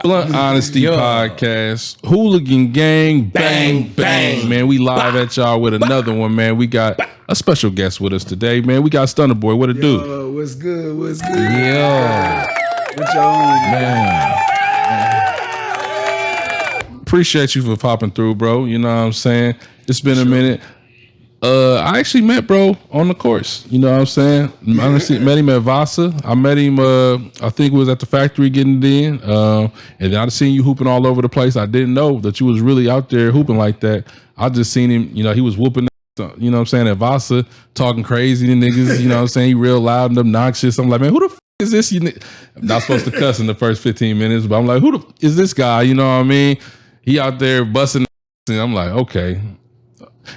Blunt Honesty Podcast, Hooligan Gang, bang, bang. Man, we live at y'all with another one, man. We got a special guest with us today, man. We got Stunta Boy. What it do? What's good? What's good? Yeah. What y'all on, man? Appreciate you for popping through, bro. You know what I'm saying? It's been a minute. I actually met bro on the course. You know what I'm saying? I met him at Vasa. I met him, I think it was at the factory getting it in. And then I seen you hooping all over the place. I didn't know that you was really out there hooping like that. I just seen him, you know, he was whooping, you know what I'm saying, at Vasa, talking crazy to niggas. You know what I'm saying? He real loud and obnoxious. I'm like, man, who the is this? I'm not supposed to cuss in the first 15 minutes, but I'm like, who is this guy? You know what I mean? He out there busting. And I'm like, okay.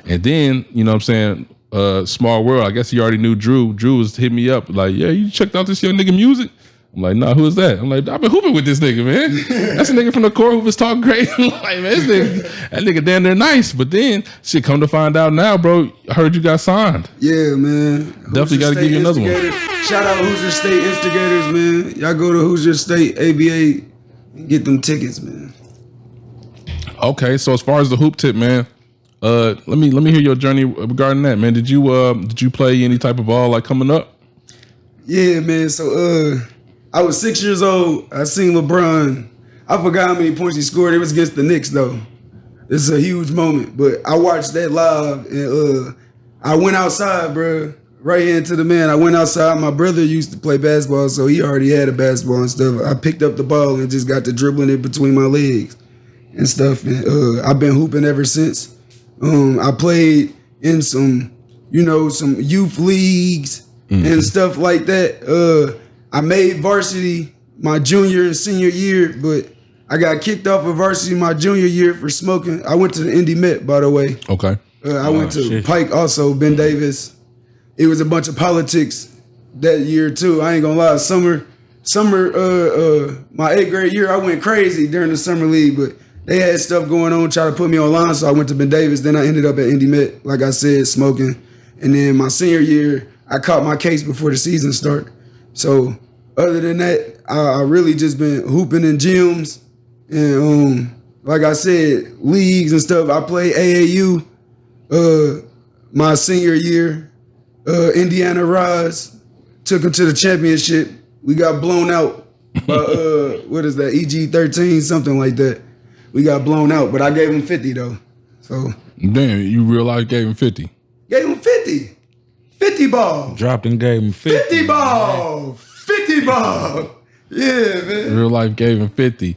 And then, you know what I'm saying, Small World, I guess he already knew Drew. Drew was hitting me up like, yeah, you checked out this young nigga music? I'm like, nah, who is that? I'm like, I've been hooping with this nigga, man. That's a nigga from the court who was talking crazy. I'm like, man, that nigga damn near nice. But then, shit, come to find out now, bro, I heard you got signed. Yeah, man. Definitely got to give you another one. Shout out Hoosier State Instigators, man. Y'all go to Hoosier State ABA and get them tickets, man. Okay, so as far as the hoop tip, man, let me hear your journey regarding that, man. Did you play any type of ball like coming up? Yeah, man. So I was 6 years old. I seen LeBron. I forgot how many points he scored. It was against the Knicks though. This is a huge moment. But I watched that live and I went outside, bro. Right into the man. I went outside. My brother used to play basketball, so he already had a basketball and stuff. I picked up the ball and just got to dribbling it between my legs and stuff. And I've been hooping ever since. I played in some youth leagues and stuff like that. I made varsity my junior and senior year, but I got kicked off of varsity my junior year for smoking. I went to the Indy Met, by the way. Okay. I went to Pike also, Ben Davis. It was a bunch of politics that year too. I ain't gonna lie. Summer, my 8th grade year, I went crazy during the summer league, but they had stuff going on, trying to put me online, so I went to Ben Davis. Then I ended up at Indy Met, like I said, smoking. And then my senior year, I caught my case before the season started. So other than that, I really just been hooping in gyms. And like I said, leagues and stuff. I played AAU my senior year. Indiana Rise took them to the championship. We got blown out by, what is that, EG13, something like that. We got blown out, but I gave him 50 though. So damn, you real life gave him 50. Gave him 50. 50 ball. Dropped and gave him 50. 50 ball. 50 ball. Yeah, man. Real life gave him 50.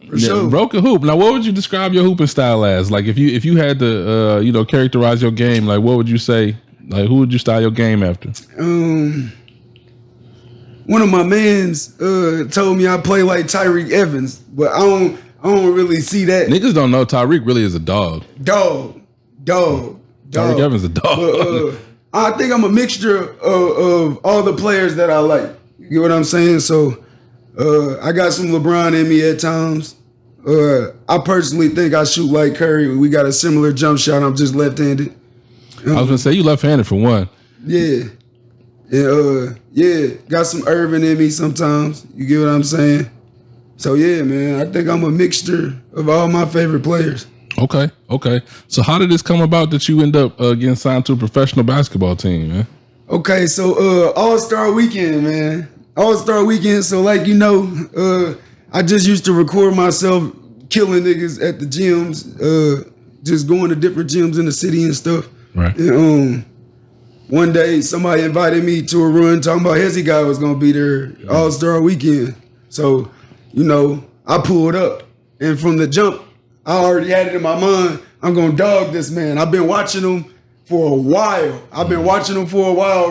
For sure. Broken hoop. Now, what would you describe your hooping style as? Like, if you had to, characterize your game, like, what would you say? Like, who would you style your game after? One of my mans told me I play like Tyreek Evans, but I don't really see that. Niggas don't know Tyreek really is a dog. Dog. Tyreek Evans is a dog. But, I think I'm a mixture of all the players that I like. You get what I'm saying? So I got some LeBron in me at times. I personally think I shoot like Curry. We got a similar jump shot. I'm just left-handed. I was gonna say you left-handed for one. Yeah. And got some Irvin in me sometimes. You get what I'm saying? So yeah, man, I think I'm a mixture of all my favorite players. Okay. So how did this come about that you end up getting signed to a professional basketball team, man? Okay, so All-Star Weekend, man. All-Star Weekend. So like I just used to record myself killing niggas at the gyms, just going to different gyms in the city and stuff. Right. And, one day somebody invited me to a run talking about Hezzy guy was gonna be there All-Star Weekend. So, I pulled up, and from the jump, I already had it in my mind. I'm gonna dog this man. I've been watching him for a while.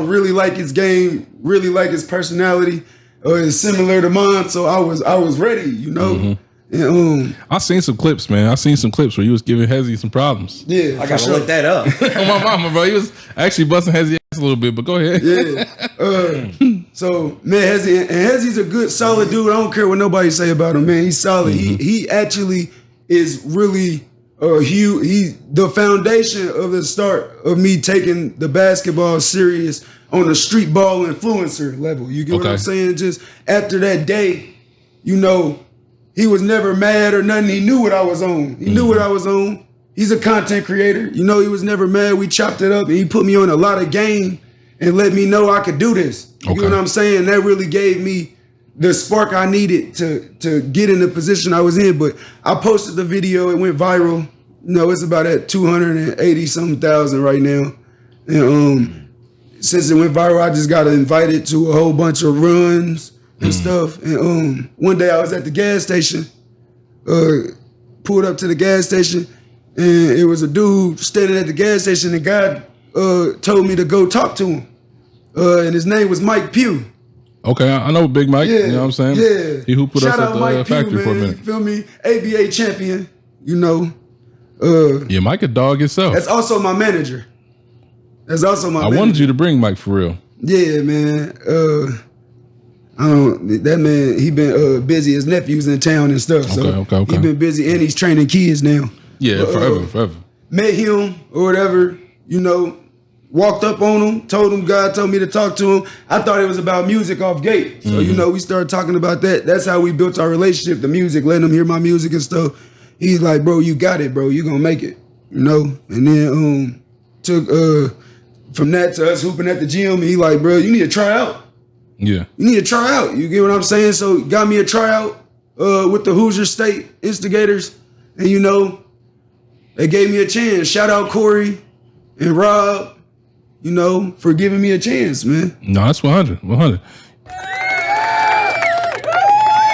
Really like his game. Really like his personality. It's similar to mine. So I was ready. Mm-hmm. And I seen some clips, man. I seen some clips where you was giving Hezzy some problems. yeah, I gotta look that up. On my mama, bro. He was actually busting Hezzy ass a little bit, but go ahead. Yeah. So man, Hezzy's a good, solid dude. I don't care what nobody say about him, man. He's solid. He actually is really huge. He the foundation of the start of me taking the basketball serious on the street ball influencer level. You get what I'm saying? Just after that day, you know, he was never mad or nothing. He knew what I was on. He knew what I was on. He's a content creator. You know, he was never mad. We chopped it up and he put me on a lot of game and let me know I could do this. You get what I'm saying? That really gave me the spark I needed to get in the position I was in. But I posted the video. It went viral. You know, it's about at 280-something thousand right now. And since it went viral, I just got invited to a whole bunch of runs and stuff. And one day I was at the gas station, pulled up to the gas station, and it was a dude standing at the gas station, and God told me to go talk to him. And his name was Mike Pugh. Okay, I know Big Mike. Yeah, you know what I'm saying? Yeah. He who put us at the Mike factory Pugh, for a man, minute. you feel me? ABA champion, you know. Yeah, Mike a dog itself. That's also my manager. That's also my I manager. wanted you to bring Mike for real. Yeah, man. That man, he been busy. His nephew's in town and stuff. So he been busy, and he's training kids now. Yeah, forever. Met him or whatever, you know, walked up on him, told him God told me to talk to him. I thought it was about music off gate. So, you know, we started talking about that. That's how we built our relationship, the music, letting him hear my music and stuff. He's like, bro, you got it, bro. You gonna make it, you know? And then took from that to us hooping at the gym. He like, bro, you need to try out. Yeah. You need to try out. You get what I'm saying? So got me a tryout with the Hoosier State Instigators. And, you know, they gave me a chance. Shout out Corey and Rob, you know, for giving me a chance, man. No, that's 100.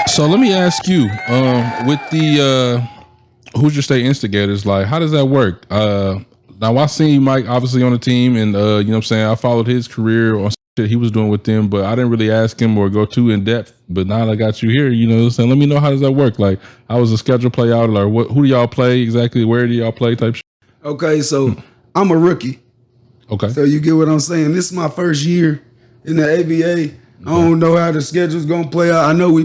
So let me ask you, with the Hoosier State Instigators, like, how does that work? Now, I seen Mike obviously on the team, and you know what I'm saying, I followed his career on shit he was doing with them, but I didn't really ask him or go too in depth. But now that I got you here, you know what I'm saying, let me know, how does that work? Like, how was the schedule play out? Like, who do y'all play exactly? Where do y'all play type shit? Okay, so I'm a rookie. Okay. So you get what I'm saying? This is my first year in the ABA. I don't know how the schedule's gonna play out. I know we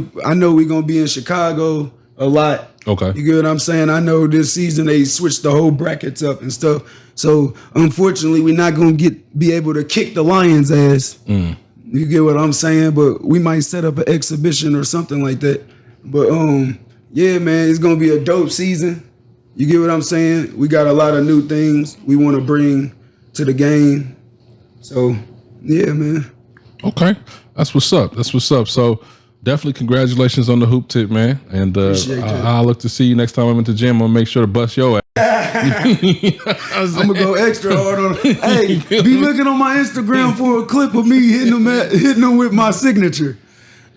gonna be in Chicago a lot. Okay. You get what I'm saying? I know this season they switched the whole brackets up and stuff. So unfortunately, we're not gonna be able to kick the Lions' ass. You get what I'm saying? But we might set up an exhibition or something like that. But yeah, man, it's gonna be a dope season. You get what I'm saying? We got a lot of new things we want to bring to the game. So yeah, man. Okay, that's what's up. So definitely congratulations on the hoop tip, man. And I'll look to see you next time I'm at the gym. I'm gonna make sure to bust your ass. I'm gonna go extra hard on. Hey, be looking on my Instagram for a clip of me hitting them with my signature.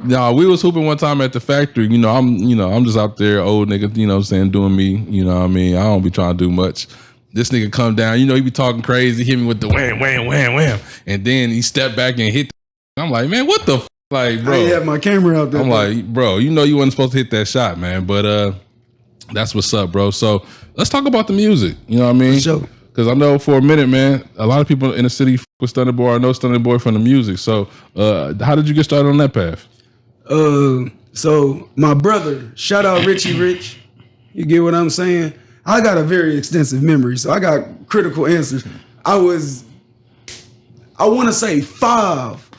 Nah, we was hooping one time at the factory. I'm just out there, old nigga, you know what I'm saying, doing me. You know what I mean? I don't be trying to do much. This nigga come down, he be talking crazy, hit me with the wham, wham, wham, wham. And then he stepped back and hit. I'm like, man, what the like, bro? I have my camera out there. I'm like, bro, you wasn't supposed to hit that shot, man. But that's what's up, bro. So let's talk about the music. You know what I mean? Sure. Because I know for a minute, man, a lot of people in the city with Stunta Boy. I know Stunta Boy from the music. So how did you get started on that path? So my brother, shout out Richie Rich. You get what I'm saying? I got a very extensive memory, so I got critical answers. I want to say 5.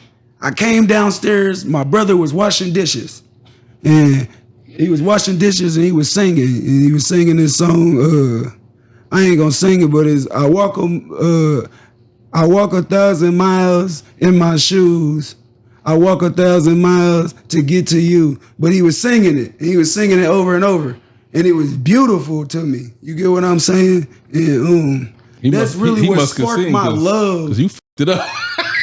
I came downstairs. My brother was washing dishes, and he was washing dishes, and he was singing. And he was singing this song. I ain't gonna sing it, but it's I walk 1,000 miles in my shoes. I walk 1,000 miles to get to you. But he was singing it. And he was singing it over and over. And it was beautiful to me. You get what I'm saying? And that's really what sparked my love. Because you f***ed it up.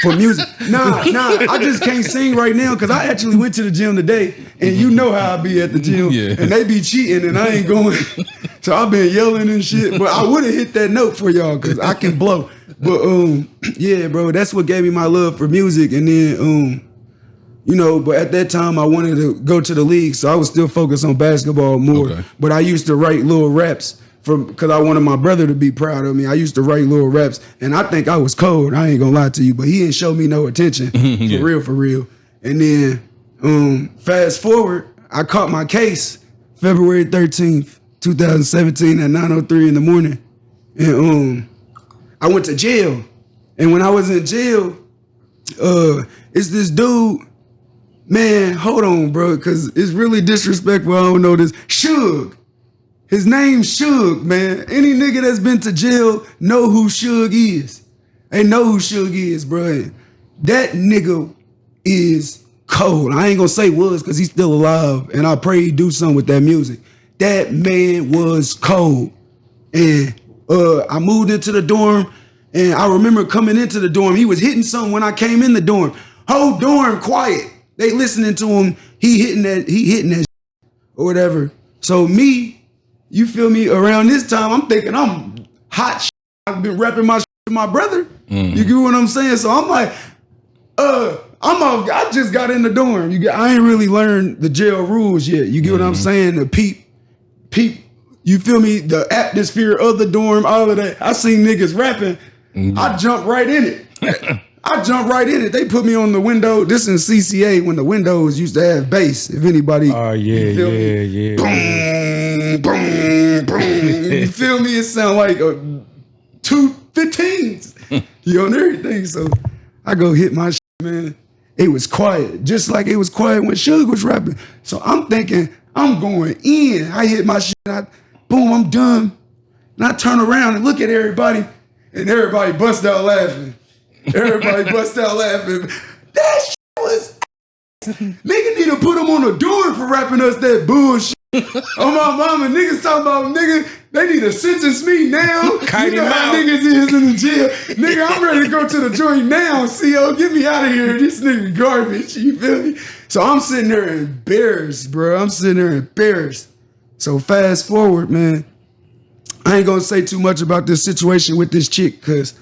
For music. Nah, I just can't sing right now because I actually went to the gym today, and you know how I be at the gym, and they be cheating, and I ain't going. So I've been yelling and shit, but I would have hit that note for y'all because I can blow. But yeah, bro, that's what gave me my love for music, and then You know, but at that time I wanted to go to the league, so I was still focused on basketball more. Okay. But I used to write little raps because I wanted my brother to be proud of me. I used to write little raps, and I think I was cold. I ain't gonna lie to you, but he didn't show me no attention Yeah. for real. And then fast forward, I caught my case February 13th, 2017 at 9:03 in the morning, and I went to jail. And when I was in jail, it's this dude. Man, hold on, bro, because it's really disrespectful. I don't know this. Suge. His name's Suge, man. Any nigga that's been to jail know who Suge is. They know who Suge is, bro. That nigga is cold. I ain't gonna say was because he's still alive, and I pray he do something with that music. That man was cold. And I moved into the dorm, and I remember coming into the dorm. He was hitting something when I came in the dorm. Whole dorm quiet. They listening to him. He hitting that or whatever. So me, you feel me? Around this time, I'm thinking I'm hot. I've been rapping my to my brother. Mm-hmm. You get what I'm saying? So I'm like, I just got in the dorm. I ain't really learned the jail rules yet. You get what I'm saying? The peep. You feel me? The atmosphere of the dorm, all of that. I seen niggas rapping. Mm-hmm. I jumped right in it. They put me on the window. This in CCA when the windows used to have bass. If anybody, Yeah. boom, boom, boom. You feel me? It sound like two 15s. You on everything. So I go hit my shit, man. It was quiet, just like it was quiet when Suge was rapping. So I'm thinking I'm going in. I hit my shit. Boom, I'm done. And I turn around and look at everybody, and everybody bust out laughing. That shit was nigga need to put him on the door for rapping us that bullshit. Oh my mama, niggas talking about nigga, they need to sentence me now. Kite you know him how out. niggas is in the jail. Nigga, I'm ready to go to the joint now. CO, get me out of here. This nigga garbage. You feel me? So I'm sitting there embarrassed, bro. So fast forward, man. I ain't gonna say too much about this situation with this chick because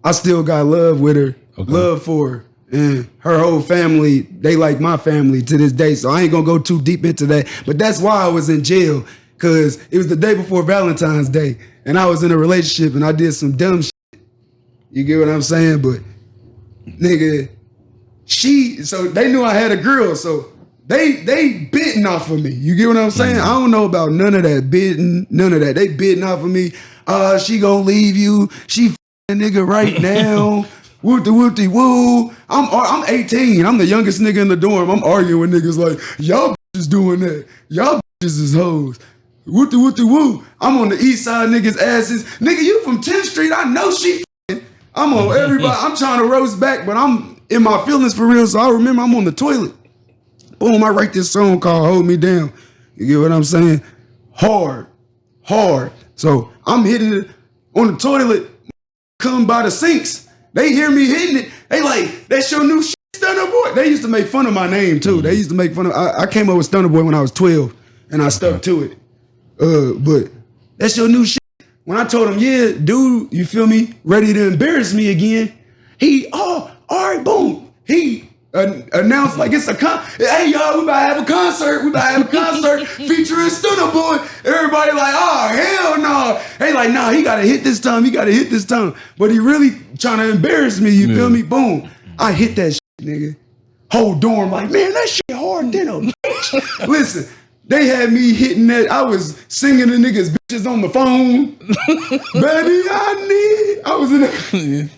I still got love with her, love for her. And her whole family, they like my family to this day. So I ain't gonna go too deep into that. But that's why I was in jail. Cause it was the day before Valentine's Day. And I was in a relationship and I did some dumb shit. You get what I'm saying? But nigga, so they knew I had a girl. So they bidding off of me. You get what I'm saying? I don't know about none of that bidding, none of that. They bidding off of me. She gonna leave you. She a nigga right now. Whoopty woo. I'm 18. I'm the youngest nigga in the dorm. I'm arguing with niggas like, y'all bitches doing that. Y'all bitches is hoes. Whoopty woo. I'm on the east side niggas' asses. Nigga, you from 10th Street. I know she I'm on everybody. I'm trying to roast back, but I'm in my feelings for real. So I remember I'm on the toilet. Boom, I write this song called Hold Me Down. You get what I'm saying? Hard. So I'm hitting it on the toilet. Come by the sinks. They hear me hitting it. They like, that's your new shit, Stunta Boy. They used to make fun of my name too. They used to make fun of. I came up with Stunta Boy when I was 12, and I stuck to it. But that's your new shit. When I told him, yeah, dude, you feel me? Ready to embarrass me again? All right, boom. He announced like it's a hey y'all, we about to have a concert. Featuring Stunta Boy. Everybody like, oh hell no. They like, nah, he gotta hit this time. But he really trying to embarrass me. You feel me? Boom. I hit that shit, nigga. Whole dorm like, man, that shit hard than a bitch. Listen, they had me hitting that. I was singing the niggas bitches on the phone. Baby, I was in the,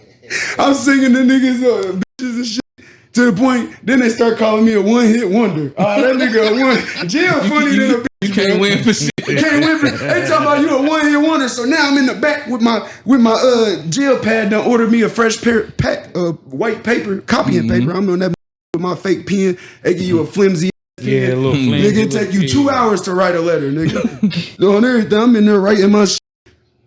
I was singing the niggas bitches and shit. To the point, then they start calling me a one-hit wonder. That nigga a one. Jail funny than a bitch. You can't win for shit. They talking about you a one-hit wonder. So now I'm in the back with my jail pad. Done ordered me a fresh pack of white paper, copying paper. I'm on that with my fake pen. They give you a flimsy. Yeah, a little flimsy. Nigga, it take you 2 hours to write a letter, nigga. Doing everything. I'm in there writing my shit.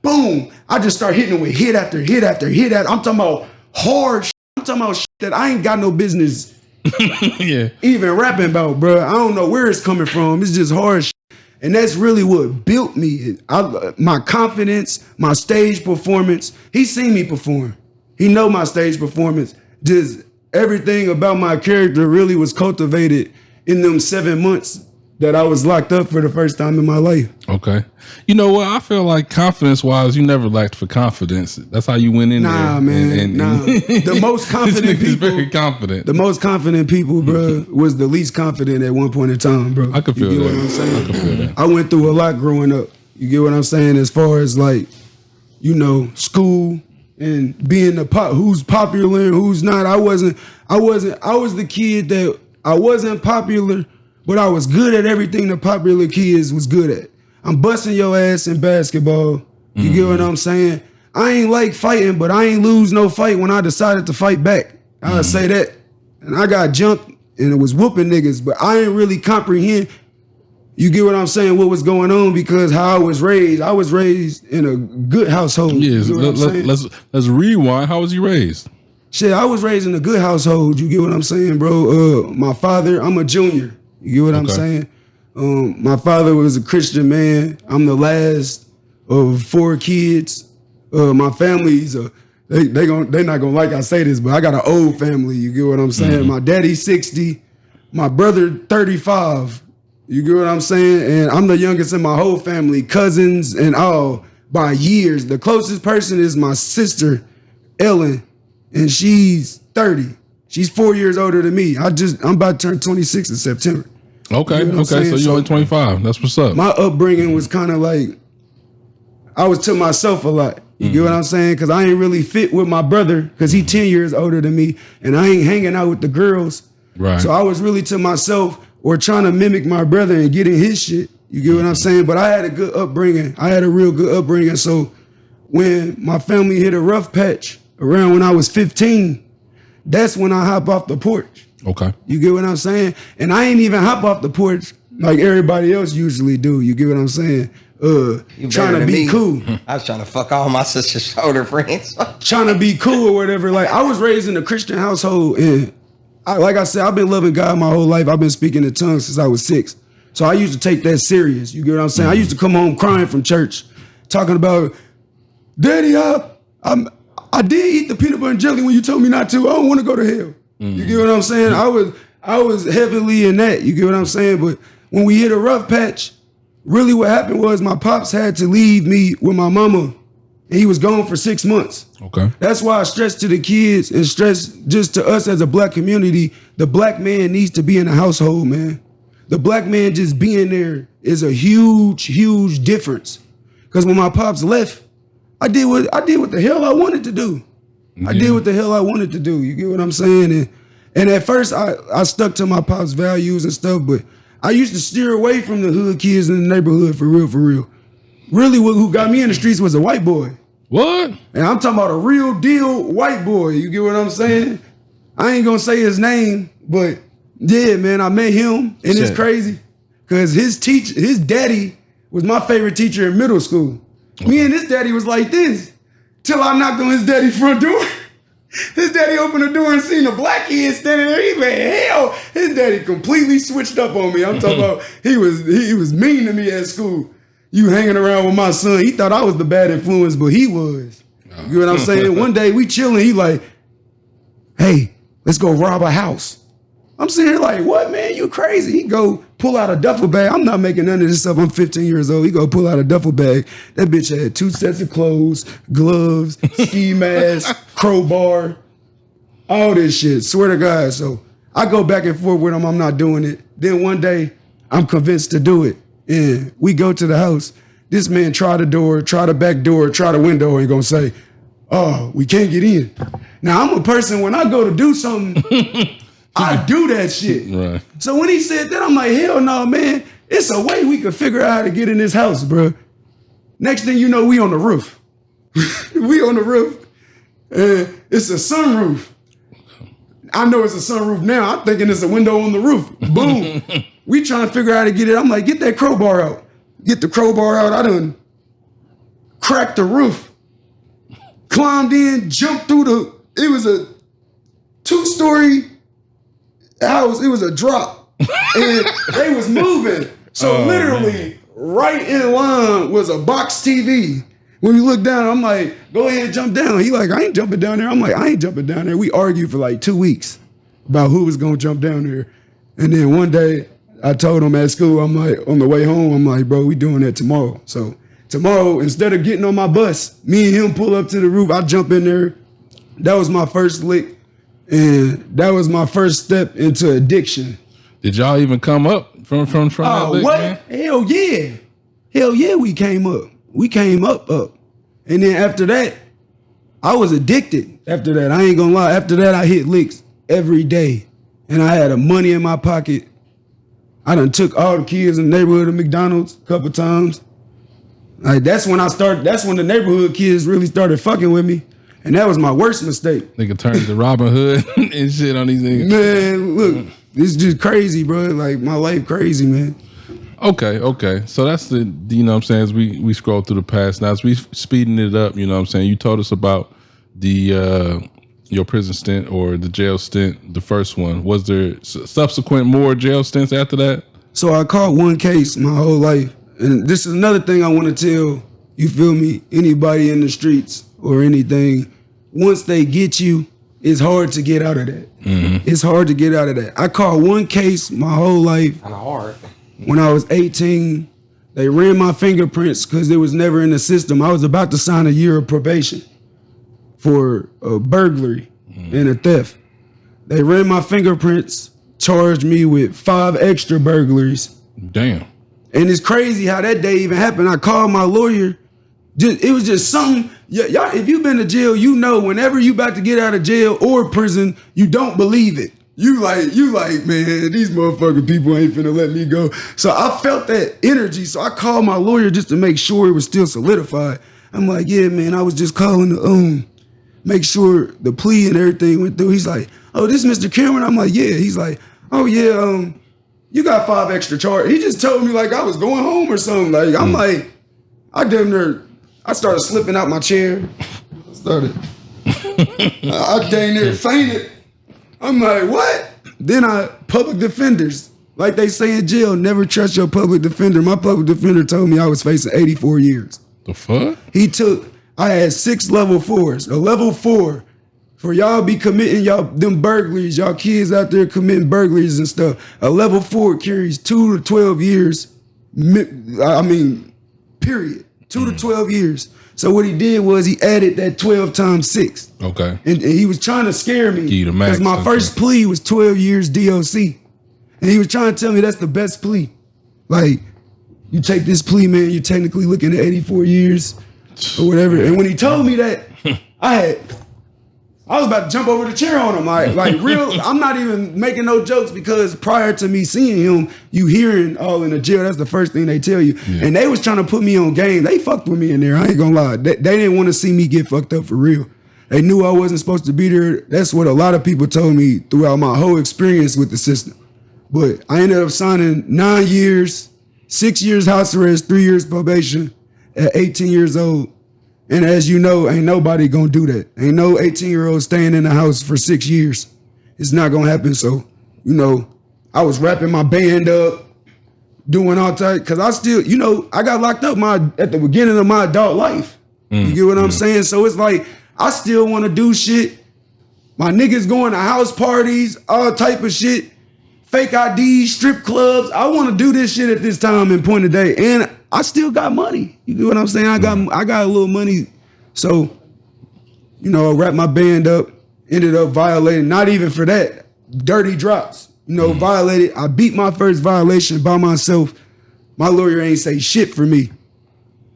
Boom. I just start hitting it with hit after hit after hit. I'm talking about hard shit. I'm talking about shit that I ain't got no business even rapping about, bro. I don't know where it's coming from. It's just hard shit. And that's really what built me. My confidence, my stage performance. He seen me perform. He know my stage performance. Just everything about my character really was cultivated in them 7 months that I was locked up for the first time in my life. Okay. You know what? I feel like confidence wise, you never lacked for confidence. That's how you went in there. Nah, man. The most confident He's people. very confident. The most confident people, bro, was the least confident at one point in time, bro. I could feel you get that. What I'm saying? I could feel that. I went through a lot growing up. You get what I'm saying? As far as like, you know, school and being who's popular and who's not. I was the kid that I wasn't popular, but I was good at everything the popular kids was good at. I'm busting your ass in basketball. You get what I'm saying? I ain't like fighting, but I ain't lose no fight when I decided to fight back. I'll say that. And I got jumped and it was whooping niggas, but I ain't really comprehend. You get what I'm saying? What was going on because how I was raised in a good household. Yes. Let's rewind. How was you raised? Shit, I was raised in a good household. You get what I'm saying, bro? My father, I'm a junior. You get what I'm saying? My father was a Christian man. I'm the last of 4 kids. My family's they not gonna like I say this, but I got an old family. You get what I'm saying? My daddy's 60, my brother 35. You get what I'm saying? And I'm the youngest in my whole family, cousins and all by years. The closest person is my sister, Ellen, and she's 30. She's 4 years older than me. I'm about to turn 26 in September. Okay, You know what I'm so you're only 25. That's what's up. My upbringing was kind of like, I was to myself a lot. You get what I'm saying? Because I ain't really fit with my brother because he 10 years older than me, and I ain't hanging out with the girls. Right. So I was really to myself or trying to mimic my brother and get in his shit. You get what I'm saying? But I had a good upbringing. I had a real good upbringing. So when my family hit a rough patch around when I was 15, that's when I hop off the porch. Okay. You get what I'm saying? And I ain't even hop off the porch like everybody else usually do. You get what I'm saying? Trying to be cool. I was trying to fuck all my sister's shoulder friends. Trying to be cool or whatever. Like, I was raised in a Christian household, and like I said, I've been loving God my whole life. I've been speaking in tongues since I was 6. So I used to take that serious. You get what I'm saying? I used to come home crying from church, talking about, Daddy, I did eat the peanut butter and jelly when you told me not to. I don't want to go to hell. You get what I'm saying? I was heavily in that. You get what I'm saying? But when we hit a rough patch, really what happened was my pops had to leave me with my mama, and he was gone for 6 months. Okay. That's why I stress to the kids and stress just to us as a black community, the black man needs to be in the household, man. The black man just being there is a huge, huge difference. Because when my pops left, I did what the hell I wanted to do. Yeah. I did what the hell I wanted to do. You get what I'm saying? And at first I stuck to my pops' values and stuff, but I used to steer away from the hood kids in the neighborhood for real, for real. Really, who got me in the streets was a white boy. What? And I'm talking about a real deal white boy. You get what I'm saying? I ain't gonna say his name, but yeah, man, I met him, and it's crazy because his daddy was my favorite teacher in middle school. Okay. Me and his daddy was like this till I knocked on his daddy's front door. His daddy opened the door and seen a black kid standing there. He went, hell, his daddy completely switched up on me. I'm talking about he was mean to me at school. You hanging around with my son. He thought I was the bad influence, but he was. You know what I'm saying? One day we chilling. He like, hey, let's go rob a house. I'm sitting here like, what, man? You crazy. He go pull out a duffel bag. I'm not making none of this stuff. I'm 15 years old. He go pull out a duffel bag. That bitch had 2 sets of clothes, gloves, ski mask, crowbar, all this shit. Swear to God. So I go back and forth with him. I'm not doing it. Then one day I'm convinced to do it. And we go to the house. This man try the door, try the back door, try the window, and gonna say, oh, we can't get in. Now I'm a person, when I go to do something, I do that shit. Right. So when he said that, I'm like, hell no, man. It's a way we could figure out how to get in this house, bro. Next thing you know, we on the roof. We on the roof. It's a sunroof. I know it's a sunroof now. I'm thinking it's a window on the roof. Boom. We trying to figure out how to get it. I'm like, get that crowbar out. Get the crowbar out. I done cracked the roof. Climbed in, jumped through it was a 2-story house. It was a drop. And they was moving. So literally, right in line was a box TV. When we look down, I'm like, go ahead, jump down. He like, I ain't jumping down there. I'm like, I ain't jumping down there. We argued for like 2 weeks. about who was gonna jump down there. And then one day I told him at school, I'm like, on the way home, I'm like, bro, we doing that tomorrow. So tomorrow, instead of getting on my bus, me and him pull up to the roof, I jump in there. That was my first lick. And that was my first step into addiction. Did y'all even come up from that lick, what? man? Hell yeah. Hell yeah, we came up. We came up. And then after that, I was addicted. After that, I ain't gonna lie. After that, I hit licks every day. And I had money in my pocket. I done took all the kids in the neighborhood of McDonald's a couple times. Like that's when the neighborhood kids really started fucking with me. And that was my worst mistake. Nigga turned to Robin Hood and shit on these niggas. Man, look, it's just crazy, bro. Like my life crazy, man. Okay. So that's the you know what I'm saying, as we scroll through the past now, as we speeding it up, you know what I'm saying. You told us about the your prison stint or the jail stint, the first one. Was there subsequent more jail stints after that? So I caught one case my whole life. And this is another thing I want to tell, you feel me, anybody in the streets or anything. Once they get you, it's hard to get out of that. Mm-hmm. It's hard to get out of that. I caught one case my whole life. Kind of hard. When I was 18, they ran my fingerprints because it was never in the system. I was about to sign a year of probation for a burglary and a theft. They ran my fingerprints, charged me with 5 extra burglaries. Damn. And it's crazy how that day even happened. I called my lawyer. It was just something. Y'all, if you've been to jail, you know whenever you about to get out of jail or prison, you don't believe it. You like, man, these motherfucking people ain't finna let me go. So I felt that energy. So I called my lawyer just to make sure it was still solidified. I'm like, yeah, man, I was just calling to make sure the plea and everything went through. He's like, oh, this is Mr. Cameron? I'm like, yeah. He's like, oh yeah, you got 5 extra charges. He just told me like I was going home or something. Like I'm like, I started slipping out my chair. I came there fainted. I'm like, what? Then public defenders, like they say in jail, never trust your public defender. My public defender told me I was facing 84 years. The fuck? I had 6 level 4s. A level 4 for y'all be committing them burglaries, y'all kids out there committing burglaries and stuff. A level 4 carries 2 to 12 years. Period. 2 to 12 years. So what he did was he added that 12 times 6. Okay. And he was trying to scare me. Because my first plea was 12 years DOC. And he was trying to tell me that's the best plea. Like, you take this plea, man, you're technically looking at 84 years or whatever. And when he told me that, I was about to jump over the chair on him. Like real, I'm not even making no jokes because prior to me seeing him, you hearing all in the jail, that's the first thing they tell you. Yeah. And they was trying to put me on game. They fucked with me in there. I ain't gonna lie. They didn't want to see me get fucked up for real. They knew I wasn't supposed to be there. That's what a lot of people told me throughout my whole experience with the system. But I ended up signing 9 years, 6 years house arrest, 3 years probation at 18 years old. And as you know, ain't nobody gonna do that. Ain't no 18-year-old staying in the house for 6 years. It's not gonna happen. So, I was wrapping my band up, doing all type, cause I still, I got locked up at the beginning of my adult life. You get what I'm saying? So it's like, I still wanna do shit. My niggas going to house parties, all type of shit, fake IDs, strip clubs. I wanna do this shit at this time and point of day. And I still got money. You get what I'm saying? I got a little money. So, I wrapped my band up, ended up violating, not even for that, dirty drops. Violated. I beat my first violation by myself. My lawyer ain't say shit for me.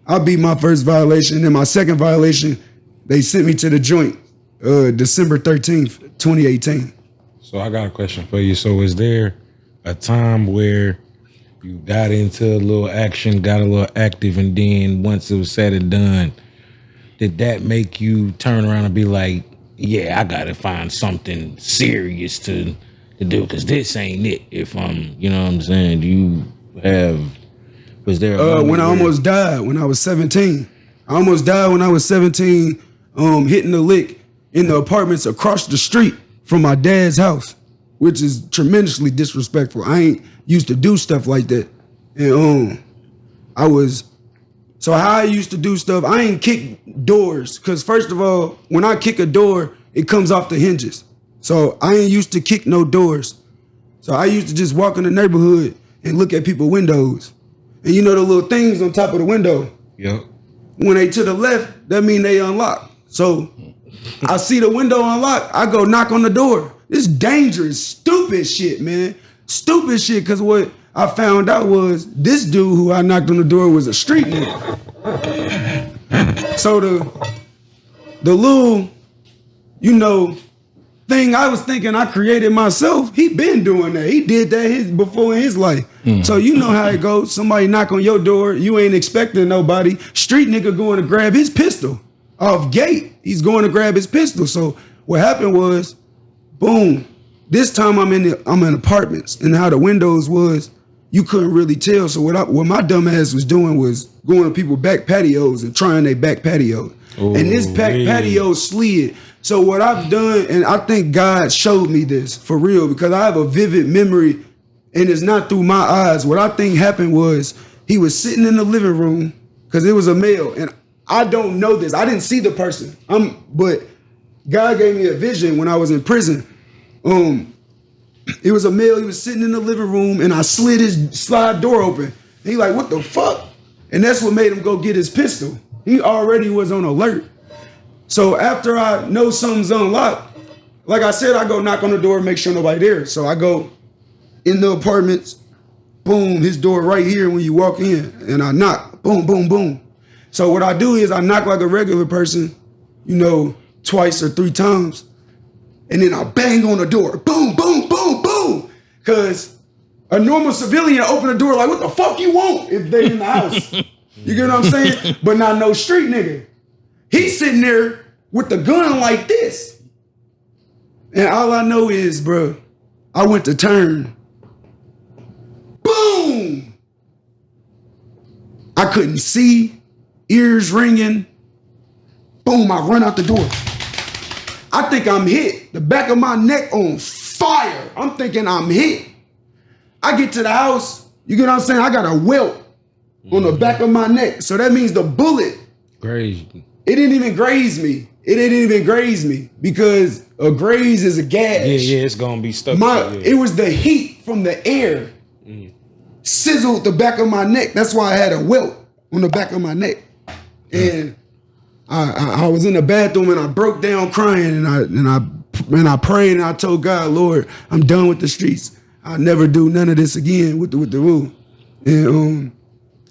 I beat my first violation. Then my second violation, they sent me to the joint, December 13th, 2018. So I got a question for you. So is there a time where you got into a little action, got a little active, and then once it was said and done, did that make you turn around and be like, yeah, I gotta find something serious to do, because this ain't it? If I'm, you know what I'm saying? Was there when I almost died when I was 17. I almost died when I was 17, hitting the lick in the apartments across the street from my dad's house, which is tremendously disrespectful. I ain't used to do stuff like that. And so how I used to do stuff, I ain't kick doors. Cause first of all, when I kick a door, it comes off the hinges. So I ain't used to kick no doors. So I used to just walk in the neighborhood and look at people's windows. And you know the little things on top of the window? Yep. When they to the left, that mean they unlocked. So I see the window unlocked, I go knock on the door. This dangerous, stupid shit, man. Stupid shit, because what I found out was this dude who I knocked on the door was a street nigga. So the little, thing I was thinking I created myself, he been doing that. He did that before in his life. So you know how it goes. Somebody knock on your door, you ain't expecting nobody. Street nigga going to grab his pistol off gate. He's going to grab his pistol. So what happened was, boom. This time I'm in apartments, and how the windows was, you couldn't really tell. So what my dumb ass was doing was going to people's back patios and trying their back patio. And this patio slid. So what I've done, and I think God showed me this for real, because I have a vivid memory, and it's not through my eyes. What I think happened was he was sitting in the living room, because it was a male, and I don't know this. I didn't see the person. But God gave me a vision when I was in prison. It was a male. He was sitting in the living room, and I slid his slide door open. And he like, what the fuck? And that's what made him go get his pistol. He already was on alert. So after I know something's unlocked, like I said, I go knock on the door, make sure nobody there. So I go in the apartments, boom, his door right here when you walk in, and I knock, boom, boom, boom. So what I do is I knock like a regular person, twice or three times, and then I bang on the door, boom, boom, boom, boom. Cause a normal civilian open the door like, what the fuck you want if they in the house? You get what I'm saying? But not no street nigga. He's sitting there with the gun like this. And all I know is, bro, I went to turn. Boom! I couldn't see, ears ringing. Boom, I run out the door. I think I'm hit. The back of my neck on fire. I'm thinking I'm hit. I get to the house, you get what I'm saying? I got a welt on the back of my neck. So that means the bullet. Crazy. It didn't even graze me. It didn't even graze me, because a graze is a gash. Yeah, it's gonna be stuck. It was the heat from the air sizzled the back of my neck. That's why I had a welt on the back of my neck. And I was in the bathroom, and I broke down crying, and I prayed, and I told God, Lord, I'm done with the streets. I'll never do none of this again with the rule. And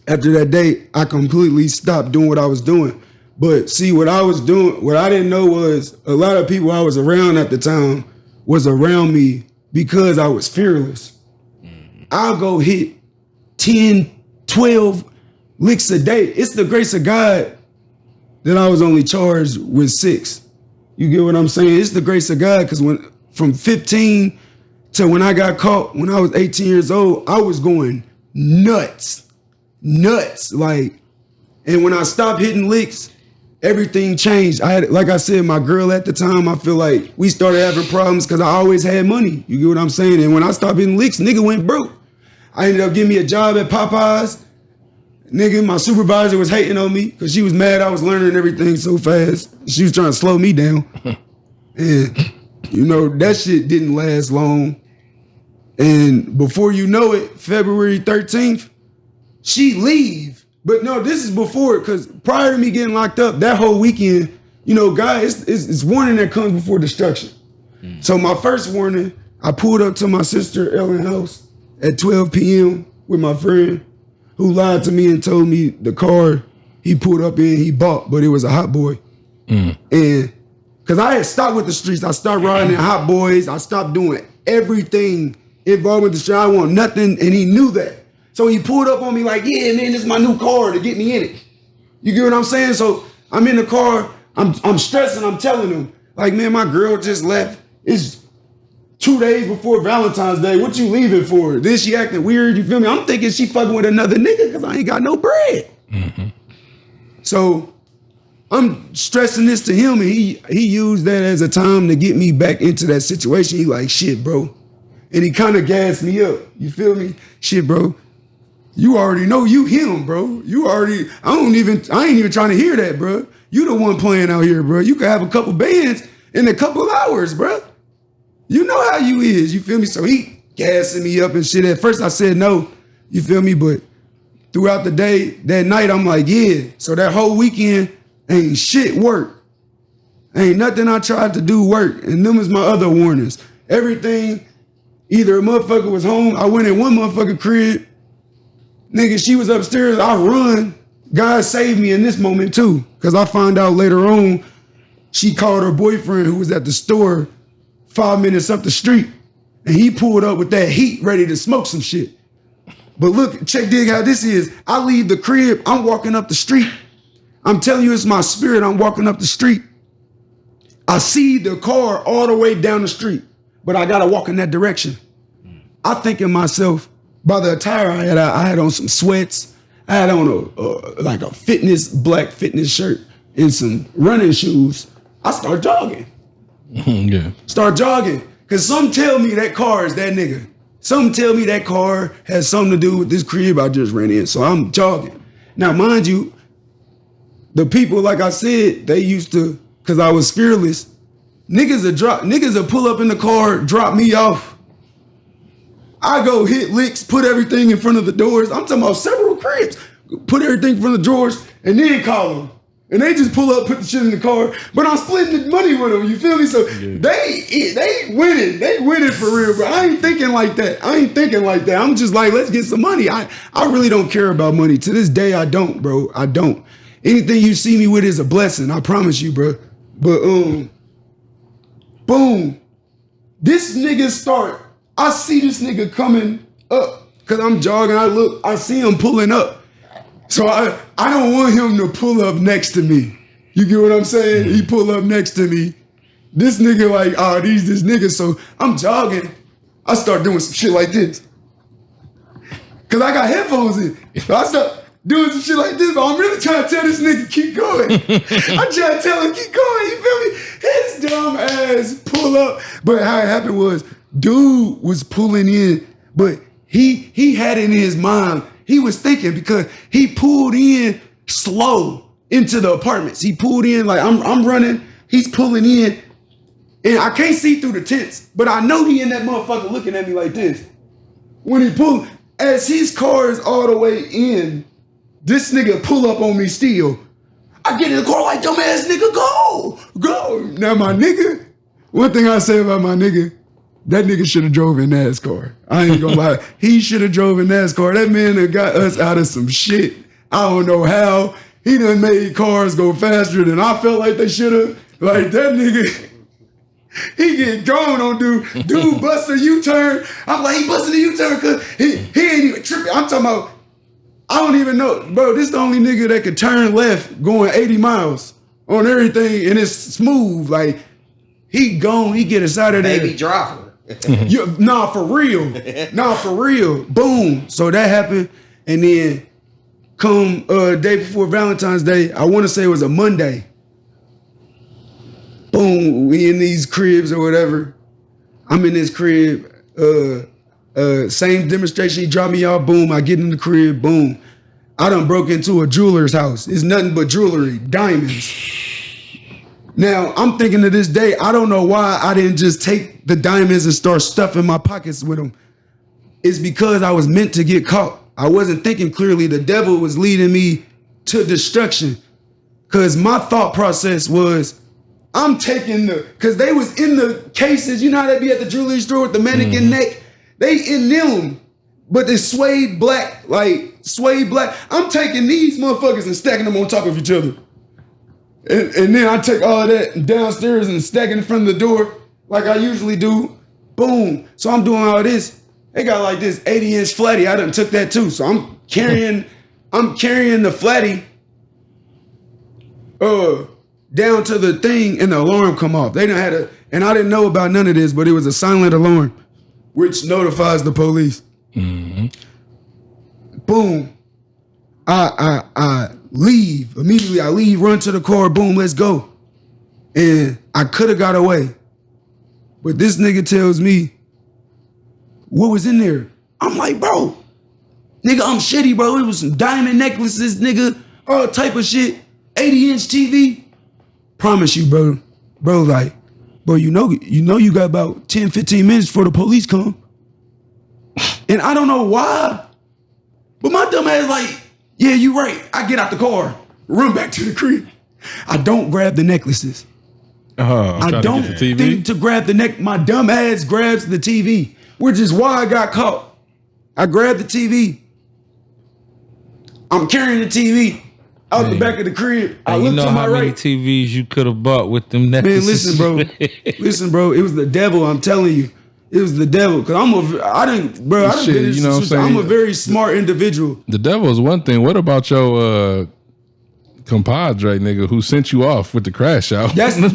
after that day, I completely stopped doing what I was doing. But see, what I was doing, what I didn't know was a lot of people I was around at the time was around me because I was fearless. I'll go hit 10, 12 licks a day. It's the grace of God that I was only charged with 6. You get what I'm saying? It's the grace of God, because from 15 to when I got caught, when I was 18 years old, I was going nuts. Like, and when I stopped hitting licks, everything changed. Like I said, my girl at the time, I feel like we started having problems because I always had money. You get what I'm saying? And when I stopped hitting licks, nigga went broke. I ended up getting me a job at Popeyes. Nigga, my supervisor was hating on me because she was mad I was learning everything so fast. She was trying to slow me down. And, that shit didn't last long. And before you know it, February 13th, she leave. But no, this is before, because prior to me getting locked up, that whole weekend, God, it's warning that comes before destruction. So my first warning, I pulled up to my sister Ellen's house at 12 p.m. with my friend, who lied to me and told me the car he pulled up in, he bought, but it was a hot boy. And because I had stopped with the streets, I stopped riding in hot boys, I stopped doing everything involved with the street. I want nothing, and he knew that. So he pulled up on me like, yeah, man, this is my new car to get me in it. You get what I'm saying? So I'm in the car, I'm stressing, I'm telling him, like, man, my girl just left. It's 2 days before Valentine's Day. What you leaving for? Then she acting weird, you feel me? I'm thinking she fucking with another nigga because I ain't got no bread. So I'm stressing this to him, and he used that as a time to get me back into that situation. He like, shit, bro. And he kind of gassed me up. You feel me? Shit, bro. You already know you him, bro. I ain't even trying to hear that, bro. You the one playing out here, bro. You could have a couple bands in a couple hours, bro. You know how you is, you feel me? So he gassing me up and shit. At first I said no, you feel me? But throughout the day, that night, I'm like, yeah. So that whole weekend ain't shit work. Ain't nothing I tried to do work. And them was my other warnings. Everything, either a motherfucker was home, I went in one motherfucker crib, nigga, she was upstairs, I run. God saved me in this moment too. Cause I found out later on, she called her boyfriend who was at the store 5 minutes up the street. And he pulled up with that heat ready to smoke some shit. But look, check dig how this is. I leave the crib, I'm walking up the street. I'm telling you, it's my spirit, I'm walking up the street. I see the car all the way down the street, but I gotta walk in that direction. I think in myself, by the attire I had on some sweats, I had on like a black fitness shirt and some running shoes. I start jogging. Yeah. Start jogging. Cause some tell me that car is that nigga. Some tell me that car has something to do with this crib I just ran in. So I'm jogging. Now, mind you, the people, like I said, they used to, cause I was fearless. Niggas will pull up in the car, drop me off. I go hit licks, put everything in front of the doors. I'm talking about several cribs. Put everything in front of the drawers and then call them. And they just pull up, put the shit in the car. But I'm splitting the money with them, you feel me? So yeah. They winning. They winning for real, bro. I ain't thinking like that. I'm just like, let's get some money. I really don't care about money. To this day, I don't, bro. I don't. Anything you see me with is a blessing. I promise you, bro. But, boom. This nigga start. I see this nigga coming up. Cause I'm jogging. I see him pulling up. So I don't want him to pull up next to me. You get what I'm saying? He pull up next to me. This nigga like, oh, this nigga. So I'm jogging. I start doing some shit like this. Cause I got headphones in. So I start doing some shit like this, but I'm really trying to tell this nigga keep going. I'm trying to tell him keep going, you feel me? His dumb ass pull up. But how it happened was, dude was pulling in, but he had it in his mind. He was thinking because he pulled in slow into the apartments. He pulled in like I'm running. He's pulling in, and I can't see through the tents, but I know he in that motherfucker looking at me like this. When he pulled, as his car is all the way in, this nigga pull up on me still. I get in the car like, dumbass nigga, go. Now my nigga, one thing I say about my nigga, that nigga should have drove in NASCAR. I ain't gonna lie. He should have drove in NASCAR. That man that got us out of some shit. I don't know how. He done made cars go faster than I felt like they should have. Like that nigga, he get gone on dude bust a U-turn. I'm like, he busted a U-turn because he ain't even tripping. I'm talking about, I don't even know. Bro, this the only nigga that could turn left going 80 miles on everything and it's smooth. Like, he gone, he get us out of there. Baby driver. Nah, for real. Boom. So that happened. And then come day before Valentine's Day, I want to say it was a Monday. Boom, we in these cribs or whatever. I'm in this crib. Same demonstration, he dropped me off. Boom, I get in the crib. Boom. I done broke into a jeweler's house. It's nothing but jewelry, diamonds. Now, I'm thinking to this day, I don't know why I didn't just take the diamonds and start stuffing my pockets with them. It's because I was meant to get caught. I wasn't thinking clearly. The devil was leading me to destruction. Because my thought process was, I'm taking because they was in the cases, you know how they be at the jewelry store with the mannequin neck? They in them, but they suede black. I'm taking these motherfuckers and stacking them on top of each other. And then I take all of that downstairs and stack it in front of the door like I usually do. Boom. So I'm doing all this. They got like this 80-inch flatty. I done took that too. So I'm carrying the flatty down to the thing and the alarm come off. They done had and I didn't know about none of this, but it was a silent alarm, which notifies the police. Mm-hmm. Boom. I leave. Immediately I leave, run to the car, boom, let's go. And I could have got away. But this nigga tells me, what was in there? I'm like, bro, nigga, I'm shitty, bro. It was some diamond necklaces, nigga, all type of shit, 80-inch TV. Promise you, bro. Bro, like, bro, you know you got about 10, 15 minutes before the police come. And I don't know why, but my dumb ass like, yeah, you right. I get out the car, run back to the crib. I don't grab the necklaces. I don't think to grab the neck. My dumb ass grabs the TV, which is why I got caught. I grabbed the TV. I'm carrying the TV out the back of the crib. I look to my right. Many TVs you could have bought with them necklaces. Man, listen, bro. It was the devil. I'm telling you, it was the devil. Cause I'm a very smart individual. The devil is one thing. What about your compadre nigga who sent you off with the crash out? That's the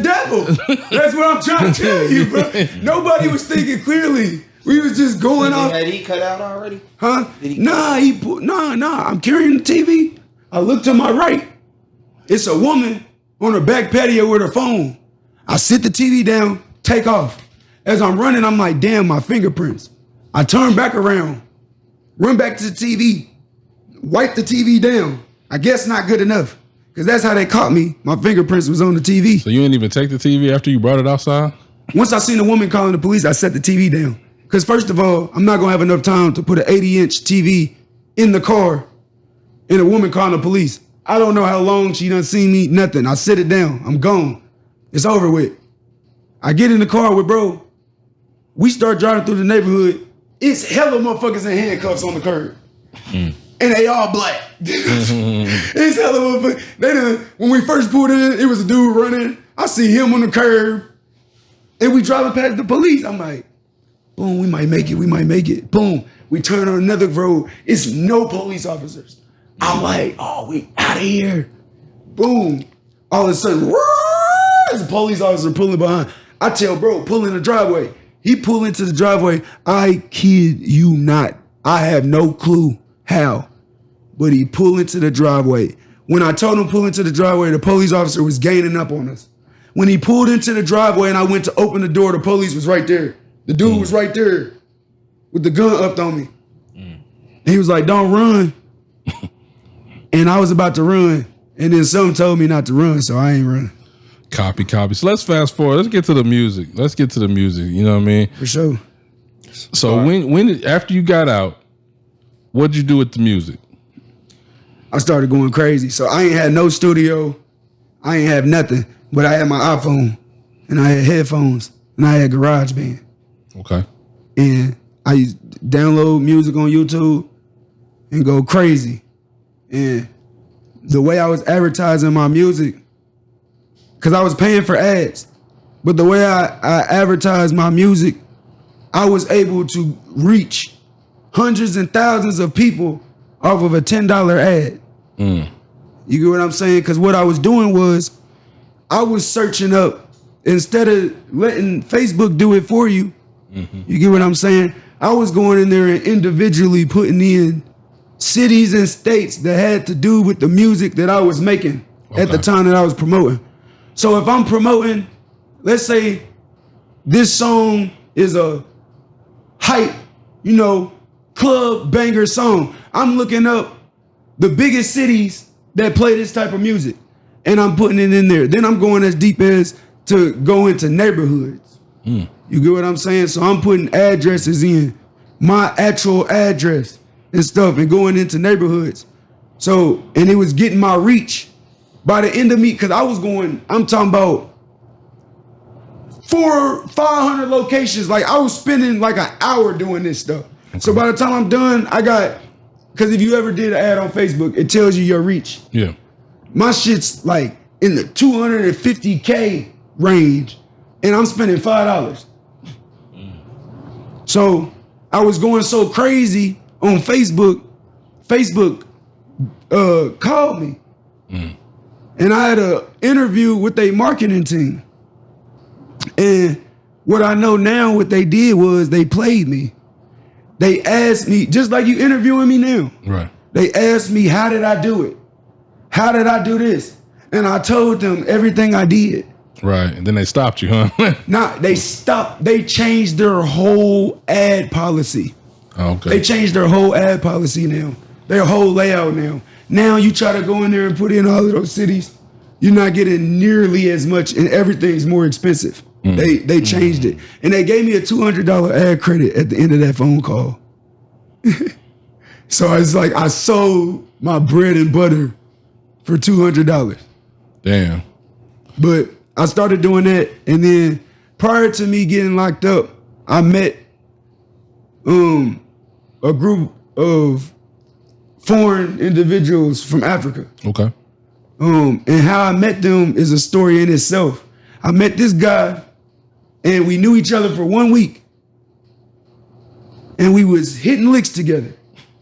devil. That's what I'm trying to tell you, bro. Nobody was thinking clearly. We was just going off. Had he cut out already? Huh? Nah. I'm carrying the TV. I look to my right. It's a woman on her back patio with her phone. I sit the TV down, take off. As I'm running, I'm like, damn, my fingerprints. I turn back around, run back to the TV, wipe the TV down. I guess not good enough, because that's how they caught me. My fingerprints was on the TV. So you didn't even take the TV after you brought it outside? Once I seen the woman calling the police, I set the TV down. Because first of all, I'm not going to have enough time to put an 80-inch TV in the car and a woman calling the police. I don't know how long she done seen me, nothing. I sit it down. I'm gone. It's over with. I get in the car with bro. We start driving through the neighborhood. It's hella motherfuckers in handcuffs on the curb. And they all black. It's hella motherfuckers. When we first pulled in, it was a dude running. I see him on the curb. And we driving past the police. I'm like, boom, we might make it. Boom, we turn on another road. It's no police officers. I'm like, oh, we out of here. Boom. All of a sudden, there's a police officer pulling behind. I tell bro, pull in the driveway. He pull into the driveway. I kid you not. I have no clue how, but he pulled into the driveway. When I told him pull into the driveway, the police officer was gaining up on us. When he pulled into the driveway and I went to open the door, the police was right there. The dude was right there with the gun up on me. And he was like, don't run. And I was about to run. And then something told me not to run, so I ain't running. Copy. So let's fast forward. Let's get to the music. You know what I mean? For sure. So when after you got out, what'd you do with the music? I started going crazy. So I ain't had no studio. I ain't have nothing. But I had my iPhone. And I had headphones. And I had GarageBand. Okay. And I used to download music on YouTube and go crazy. And the way I was advertising my music, because I was paying for ads, but the way I advertised my music, I was able to reach hundreds and thousands of people off of a $10 ad. You get what I'm saying? Because what I was doing was I was searching up, instead of letting Facebook do it for you, you get what I'm saying? I was going in there and individually putting in cities and states that had to do with the music that I was making at the time that I was promoting. So if I'm promoting, let's say this song is a hype, club banger song. I'm looking up the biggest cities that play this type of music and I'm putting it in there. Then I'm going as deep as to go into neighborhoods. You get what I'm saying? So I'm putting addresses in, my actual address and stuff, and going into neighborhoods. So, and it was getting my reach. By the end of me, because I was going, I'm talking about 400-500 locations. Like I was spending like an hour doing this stuff. Okay. So by the time I'm done, because if you ever did an ad on Facebook, it tells you your reach. Yeah. My shit's like in the 250K range, and I'm spending $5. So I was going so crazy on Facebook. Facebook called me. And I had an interview with their marketing team. And what I know now, what they did was they played me. They asked me, just like you interviewing me now. Right. They asked me, how did I do it? How did I do this? And I told them everything I did. Right. And then they stopped you, huh? Nah, they stopped. They changed their whole ad policy. Okay. They changed their whole ad policy now. Their whole layout now. Now you try to go in there and put in all of those cities, you're not getting nearly as much, and everything's more expensive. They changed it, and they gave me a $200 ad credit at the end of that phone call. So it's like I sold my bread and butter for $200. Damn. But I started doing that, and then prior to me getting locked up, I met a group of foreign individuals from Africa. Okay. And how I met them is a story in itself. I met this guy, and we knew each other for 1 week, and we was hitting licks together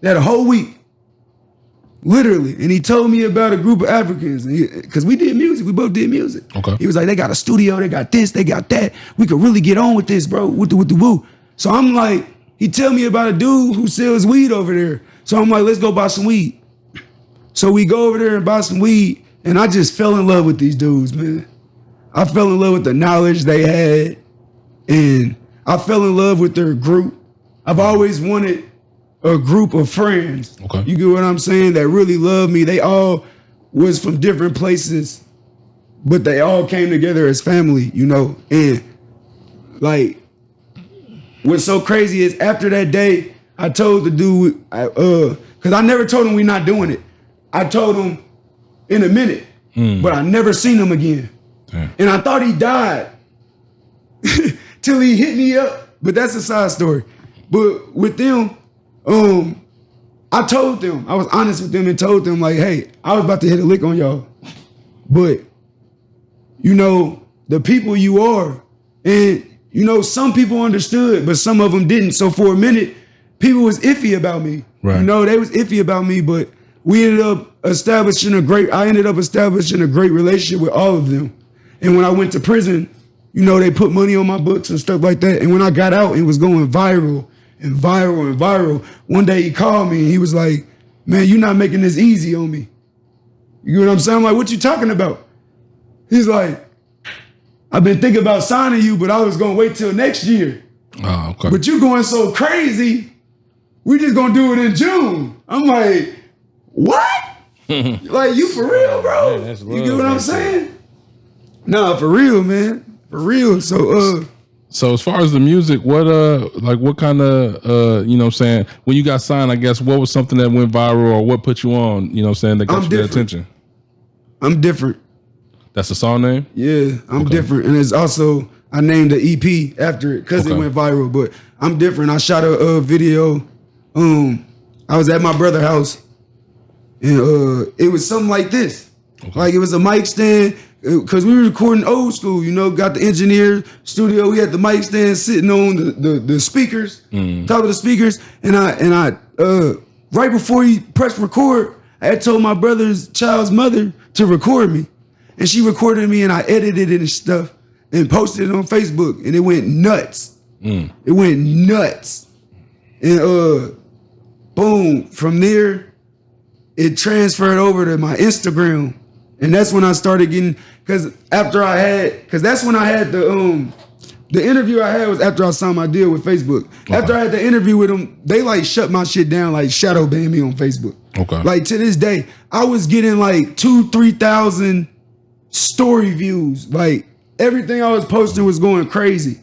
that whole week, literally. And he told me about a group of Africans, because we did music. We both did music. Okay. He was like, they got a studio, they got this, they got that. We could really get on with this, bro. With the woo. So I'm like, he tell me about a dude who sells weed over there. So I'm like, let's go buy some weed. So we go over there and buy some weed, and I just fell in love with these dudes, man. I fell in love with the knowledge they had, and I fell in love with their group. I've always wanted a group of friends. Okay. You get what I'm saying? That really love me. They all was from different places, but they all came together as family, you know? And like, what's so crazy is after that day, I told the dude, because I never told him we not doing it. I told him in a minute, but I never seen him again. Damn. And I thought he died till he hit me up. But that's a side story. But with them, I told them, I was honest with them and told them like, hey, I was about to hit a lick on y'all. But, you know, the people you are, and, you know, some people understood, but some of them didn't. So for a minute, people was iffy about me. Right. You know, they was iffy about me, but I ended up establishing a great relationship with all of them. And when I went to prison, you know, they put money on my books and stuff like that. And when I got out, it was going viral and viral and viral. One day he called me and he was like, man, you're not making this easy on me. You know what I'm saying? I'm like, what you talking about? He's like, I've been thinking about signing you, but I was going to wait till next year. Oh, okay. But you going so crazy, we just going to do it in June. I'm like, what? Like, you for real, bro? Man, you get what I'm saying? Nah, for real, man. For real. So, So as far as the music, what kind of you know what I'm saying, when you got signed, I guess what was something that went viral or what put you on, you know what I'm saying, that got you their attention? I'm different. That's the song name? Yeah, I'm different. And it's also, I named the EP after it because it went viral, but I'm different. I shot a video. I was at my brother's house, and it was something like this. Okay. Like, it was a mic stand, because we were recording old school, you know, got the engineer studio. We had the mic stand sitting on the speakers, top of the speakers. And I right before he pressed record, I had told my brother's child's mother to record me. And she recorded me, and I edited it and stuff and posted it on Facebook, and it went nuts. It went nuts. And boom, from there, it transferred over to my Instagram. And that's when I started getting, because that's when I had the interview I had was after I signed my deal with Facebook. Okay. After I had the interview with them, they like shut my shit down, like shadow banned me on Facebook. Okay. Like to this day, I was getting like 2,000-3,000 story views. Like everything I was posting was going crazy.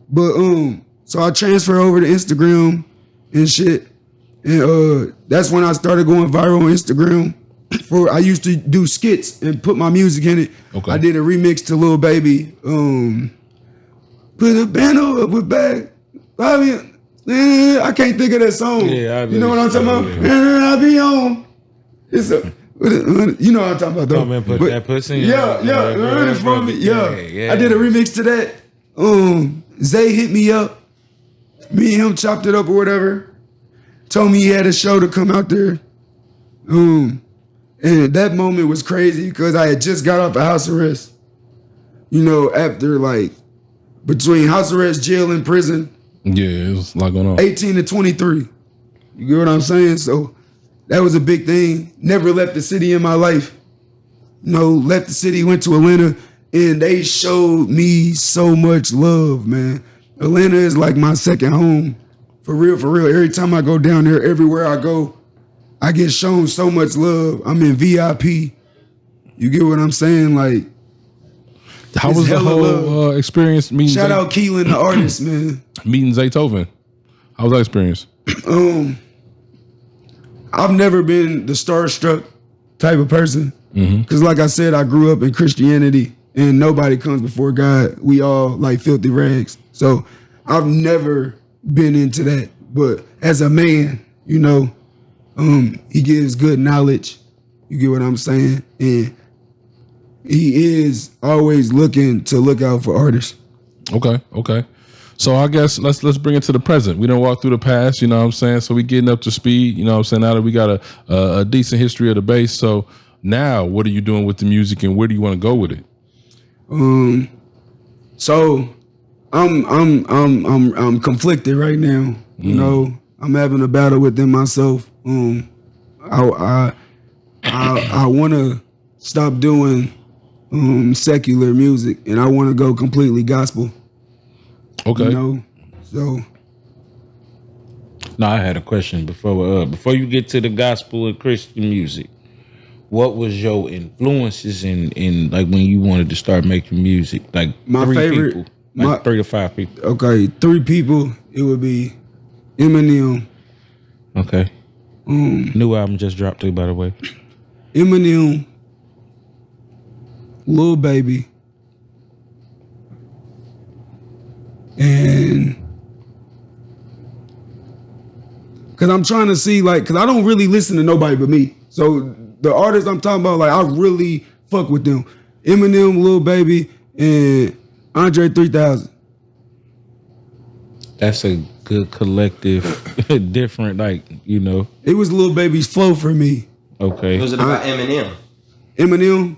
But so I transferred over to Instagram and shit. And that's when I started going viral on Instagram. I used to do skits and put my music in it. Okay. I did a remix to Lil Baby. Put a banner up with bag. I can't think of that song. Yeah, you know what I'm talking about? Yeah. I be on. It's a, you know what I'm talking about though. Come and put that pussy in. Yeah. Learn it from me. Yeah. I did a remix to that. Zay hit me up. Me and him chopped it up or whatever. Told me he had a show to come out there. And that moment was crazy because I had just got off of house arrest. You know, after like between house arrest, jail, and prison. Yeah, it was a lot going on. 18 to 23. You get what I'm saying? So that was a big thing. Never left the city in my life. You know, left the city, went to Atlanta, and they showed me so much love, man. Atlanta is like my second home. For real, for real. Every time I go down there, everywhere I go, I get shown so much love. I'm in VIP. You get what I'm saying? Like, How it's was the hella whole experience meeting? shout out Keelan, the artist, man. Meeting Zaytoven. How was that experience? I've never been the starstruck type of person. Mm-hmm. Because like I said, I grew up in Christianity and nobody comes before God. We all like filthy rags. So I've never been into that. But as a man, you know, he gives good knowledge. You get what I'm saying? And he is always looking to look out for artists. Okay. So I guess let's bring it to the present. We don't walk through the past, you know what I'm saying? So we getting up to speed, you know what I'm saying? Now that we got a decent history of the bass. So now what are you doing with the music and where do you want to go with it? So I'm conflicted right now. You know, I'm having a battle within myself. I want to stop doing secular music and I want to go completely gospel. Okay. You know, so No, I had a question before you get to the gospel and Christian music. What was your influences in like when you wanted to start making music? Like my three favorite, people, like 3 to 5 people. Okay, 3 people. It would be Eminem. Okay. New album just dropped too, by the way. Eminem, Lil Baby, and because I'm trying to see, like, because I don't really listen to nobody but me. So the artists I'm talking about, like, I really fuck with them. Eminem, Lil Baby, and Andre 3000. That's a good collective, different, like, you know. It was Lil Baby's flow for me. Okay. Was it about Eminem? Eminem.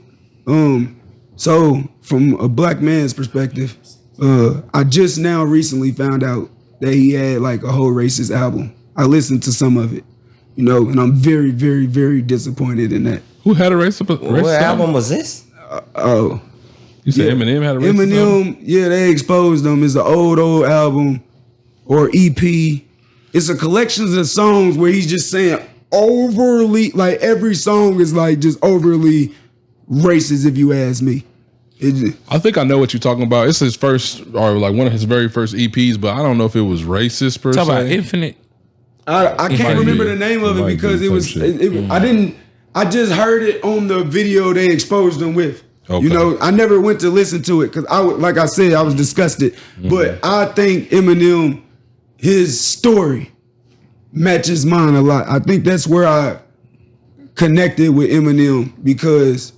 So from a black man's perspective, I just now recently found out that he had like a whole racist album. I listened to some of it, you know, and I'm very, very, very disappointed in that. Who had a racist What album was this? Oh, You said yeah. Eminem had a racist album? Eminem, yeah, they exposed them. It's an old album or EP. It's a collection of songs where he's just saying overly, like every song is like just overly racist, if you ask me. I think I know what you're talking about. It's his first, or like one of his very first EPs, but I don't know if it was racist per Talk se. about Infinite. I might can't remember be. the name of It it might because be it was. some shit. I just heard it on the video they exposed them with. Okay. You know, I never went to listen to it because like I said, I was disgusted. But I think Eminem, his story matches mine a lot. I think that's where I connected with Eminem because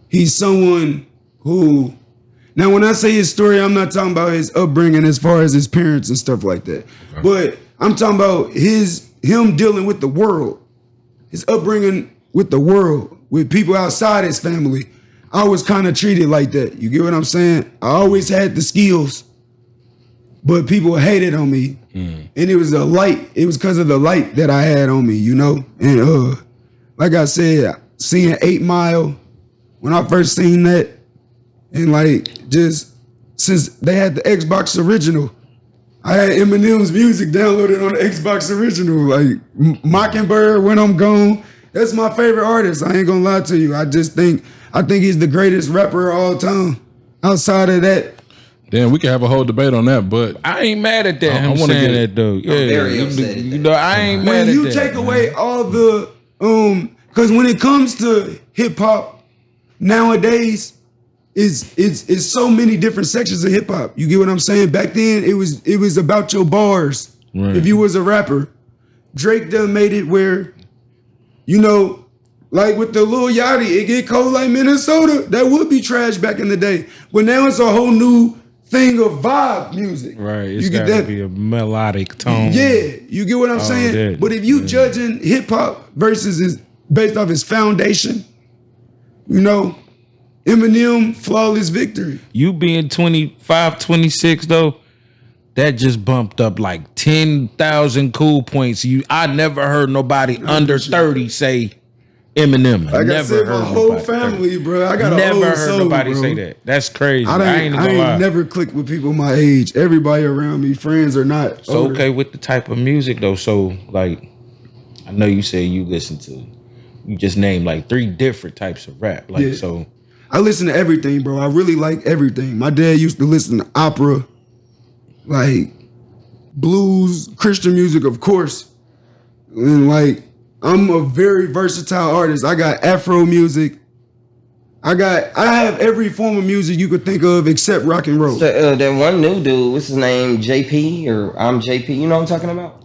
he's someone who. Now, when I say his story, I'm not talking about his upbringing as far as his parents and stuff like that. Okay. But I'm talking about him dealing with the world, his upbringing with the world, with people outside his family. I was kind of treated like that. You get what I'm saying? I always had the skills, but people hated on me. And it was a light. It was because of the light that I had on me, you know? And like I said, seeing 8 Mile, when I first seen that, and like just since they had the Xbox original, I had Eminem's music downloaded on the Xbox original. Like Mockingbird, When I'm Gone, that's my favorite artist. I ain't gonna lie to you. I think he's the greatest rapper of all time. Outside of that, Damn, we can have a whole debate on that, but I ain't mad at that. I I'm wanna saying get that though. Yeah, very upset at you that. know, I ain't mad when at you that. take away all the because when it comes to hip hop nowadays, it's so many different sections of hip hop. You get what I'm saying? Back then, it was about your bars. Right. If you was a rapper, Drake done made it where, you know, like with the Lil Yachty, it get cold like Minnesota. That would be trash back in the day, but now it's a whole new thing of vibe music. Right, it's you get gotta that? be a melodic tone. Yeah, you get what I'm saying? that, But if you judging hip hop versus is based off his foundation, you know, Eminem, Flawless Victory. You being 25, 26 though, that just bumped up like 10,000 cool points. I never heard nobody under 30 say Eminem. Like never I said, my heard whole nobody. family, bro. I got Never a whole heard soul, nobody bro. say that. That's crazy. I ain't ain't gonna lie. never clicked with people my age. Everybody around me, friends or not. So okay with the type of music though. So like, I know you say you listen to You just named like 3 different types of rap. Like, Yeah. so I listen to everything, bro. I really like everything. My dad used to listen to opera, like blues, Christian music, of course. And like, I'm a very versatile artist. I got Afro music. I have every form of music you could think of except rock and roll. That one new dude, what's his name? JP or I'm JP. You know what I'm talking about?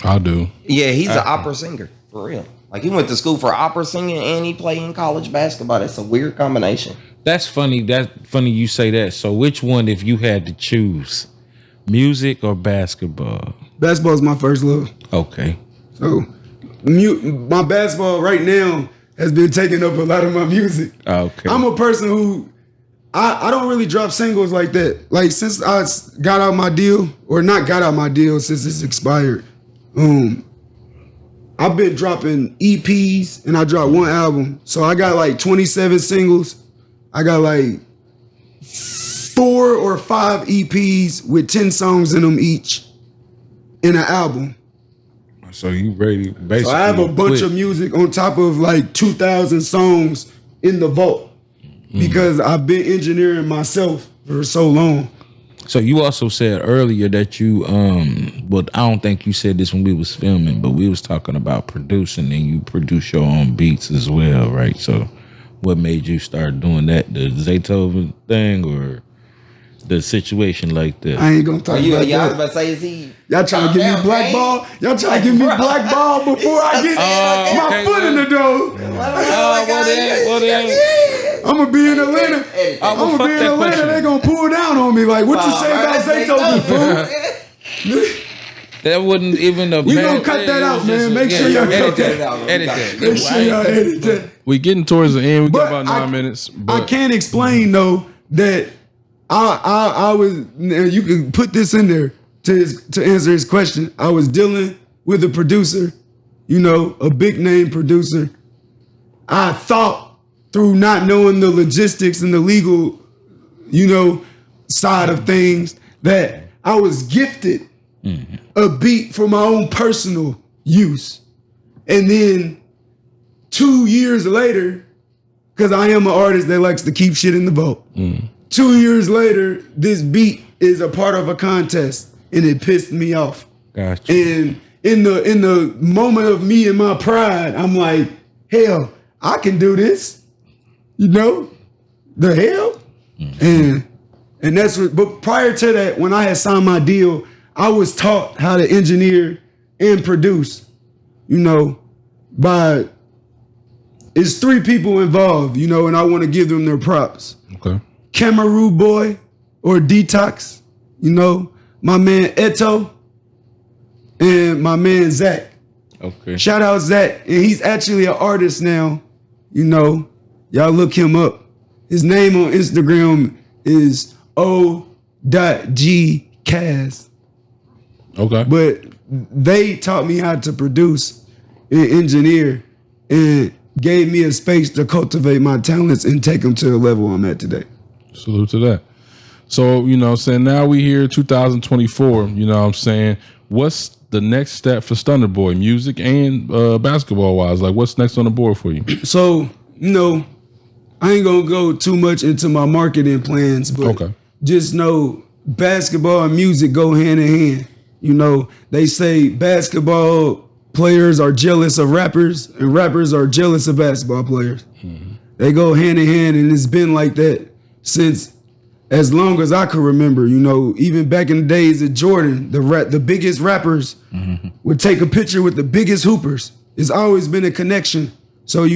I do. Yeah, he's an opera singer for real. Like he went to school for opera singing and he played in college basketball. That's a weird combination. that's funny. That's funny you say that. So which one, if you had to choose, music or basketball? Basketball's my first love. Okay. So my basketball right now has been taking up a lot of my music. Okay. I'm a person who I don't really drop singles like that. Like since I got out my deal, or not got out my deal since it's expired, I've been dropping EPs and I dropped 1 album. So I got like 27 singles. I got like 4 or 5 EPs with 10 songs in them each in an album. So you ready? Basically, So I have a bunch of music on top of like 2,000 songs in the vault because I've been engineering myself for so long. So you also said earlier that you but I don't think you said this when we was filming, but we was talking about producing, and you produce your own beats as well, right? So what made you start doing that? The Zaytoven thing or the situation like that? I ain't gonna talk about I was that. about to say, is he? Y'all trying to get me blackball? Y'all trying to get me blackball before I get my okay, foot in the door? Well then, I'm gonna be in Atlanta. I'm gonna be in Atlanta. They gonna pull down on me. Like, what you say about Zaytoven, fool? that wasn't even a. We gonna cut that out, man. Make sure y'all cut that out. Edit that. Make sure y'all edit that. We getting towards the end. We got But about 9 minutes. I But can't explain though that I was. You can put this in there to answer his question. I was dealing with a producer, a big name producer. I thought through not knowing the logistics and the legal, side of things that I was gifted a beat for my own personal use, and then 2 years later, because I am an artist that likes to keep shit in the vault. 2 years later, this beat is a part of a contest, and it pissed me off. Gotcha. And in the moment of me and my pride, I'm like, hell, I can do this. The hell? And that's what. But prior to that, when I had signed my deal, I was taught how to engineer and produce. By it's 3 people involved, and I want to give them their props. okay. Cameroon Boy or Detox, my man Eto and my man Zach. Okay. Shout out Zach. And he's actually an artist now. Y'all look him up. His name on Instagram is o.gcast. Okay. But they taught me how to produce and engineer and gave me a space to cultivate my talents and take them to the level I'm at today. Salute to that. So, now we here 2024, what's the next step for Stunta Boy, music and basketball wise? Like, what's next on the board for you? So, I ain't gonna go too much into my marketing plans, but just know basketball and music go hand in hand. They say basketball players are jealous of rappers and rappers are jealous of basketball players. They go hand in hand, and it's been like that since as long as I can remember. Even back in the days of Jordan, the biggest rappers would take a picture with the biggest hoopers. It's always been a connection. So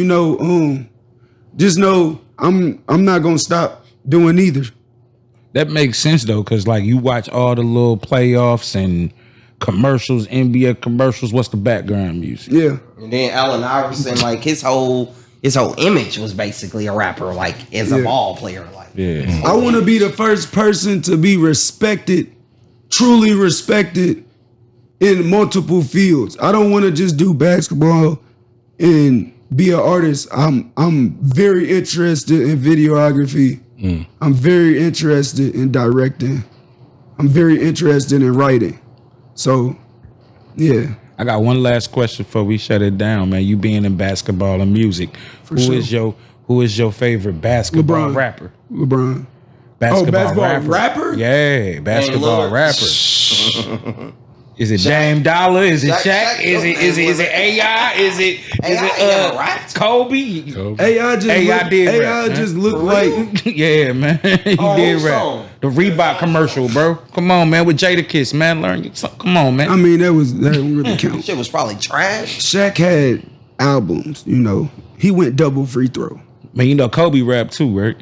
just know I'm not gonna stop doing either. That makes sense though, because like you watch all the little playoffs and commercials, NBA commercials. What's the background music? Yeah. And then Allen Iverson, like his whole image was basically a rapper, like as a ball player. Like, Yeah. I want to be the first person to be respected, truly respected in multiple fields. I don't want to just do basketball and be an artist. I'm very interested in videography. I'm very interested in directing. I'm very interested in writing. So, yeah. I got one last question before we shut it down, man. You being in basketball and music, who is your favorite basketball LeBron. rapper? LeBron. Basketball rapper? Yeah, basketball Lillard. rapper. Is it Dame Dollar? Is it Shaq? Is it AI? Is it never rapped. Kobe? AI just looked like Yeah, man. He did rap. Song. The Reebok commercial, bro. Come on, man. With Jadakiss, man. Learn your song. Come on, man. I mean, that don't really count. Shit was probably trash. Shaq had albums, He went double free throw. Man, you know Kobe rap too, right?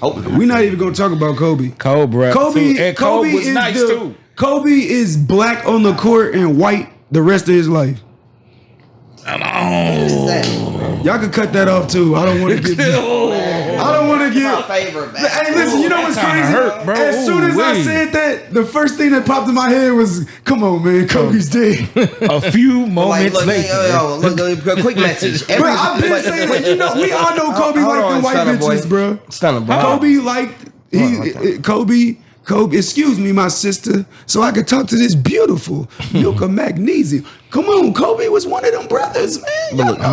We're not even gonna talk about Kobe. Kobe rap too. And Kobe was is nice too. Kobe is black on the court and white the rest of his life. Y'all could cut that off too. I don't want to get. I don't want to get. My favorite basketball. Hey, listen. You know what's crazy? hurt, bro. As soon as I said that, the first thing that popped in my head was, "Come on, man, Kobe's dead." A few moments Look, later. quick message. Bro, I've been saying that. We all know Kobe Hold liked on, the white Stunta Boy. bitches, bro. Stunta Boy. Kobe liked Kobe, excuse me, my sister, so I could talk to this beautiful milk of magnesium. Come on, Kobe was one of them brothers, man. Look, listen.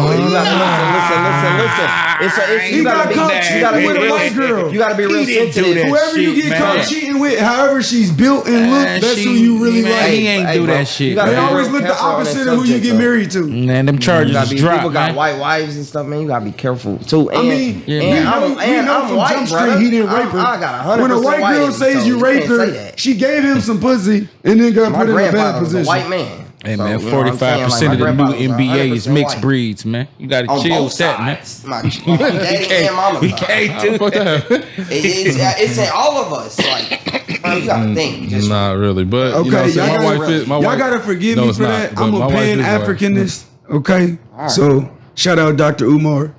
He got caught cheating with a white girl. You gotta be real sensitive. Whoever you get caught cheating with, however she's built and look, that's who you really man, like. He ain't do bro, that shit. They always look the opposite of who you get married to. Man, them charges drop, People got man. white wives and stuff, man. You gotta be careful too. And, I mean, yeah, we know I'm from white, Jump Street brother. he didn't rape her. I got 100% When a white girl white, says so you raped can't say her, that. she gave him some pussy and then got My put in a bad grandfather was a position. white man. Hey, So, man, you know what I'm saying? 45% of the my new grandfather was NBA is 100% mixed white. breeds, man. You got to On chill both with that, man. sides. My daddy and mama We side. can't do Fuck that. that. It's in all of us. Like, man, you gotta think. Just Not really, but Okay, you know, what I'm saying? y'all my gotta- wife is. My Y'all wife, gotta forgive No, me it's for not, that. but I'm my a wife is Pan-Africanist, okay? right. So, shout out Dr. Umar.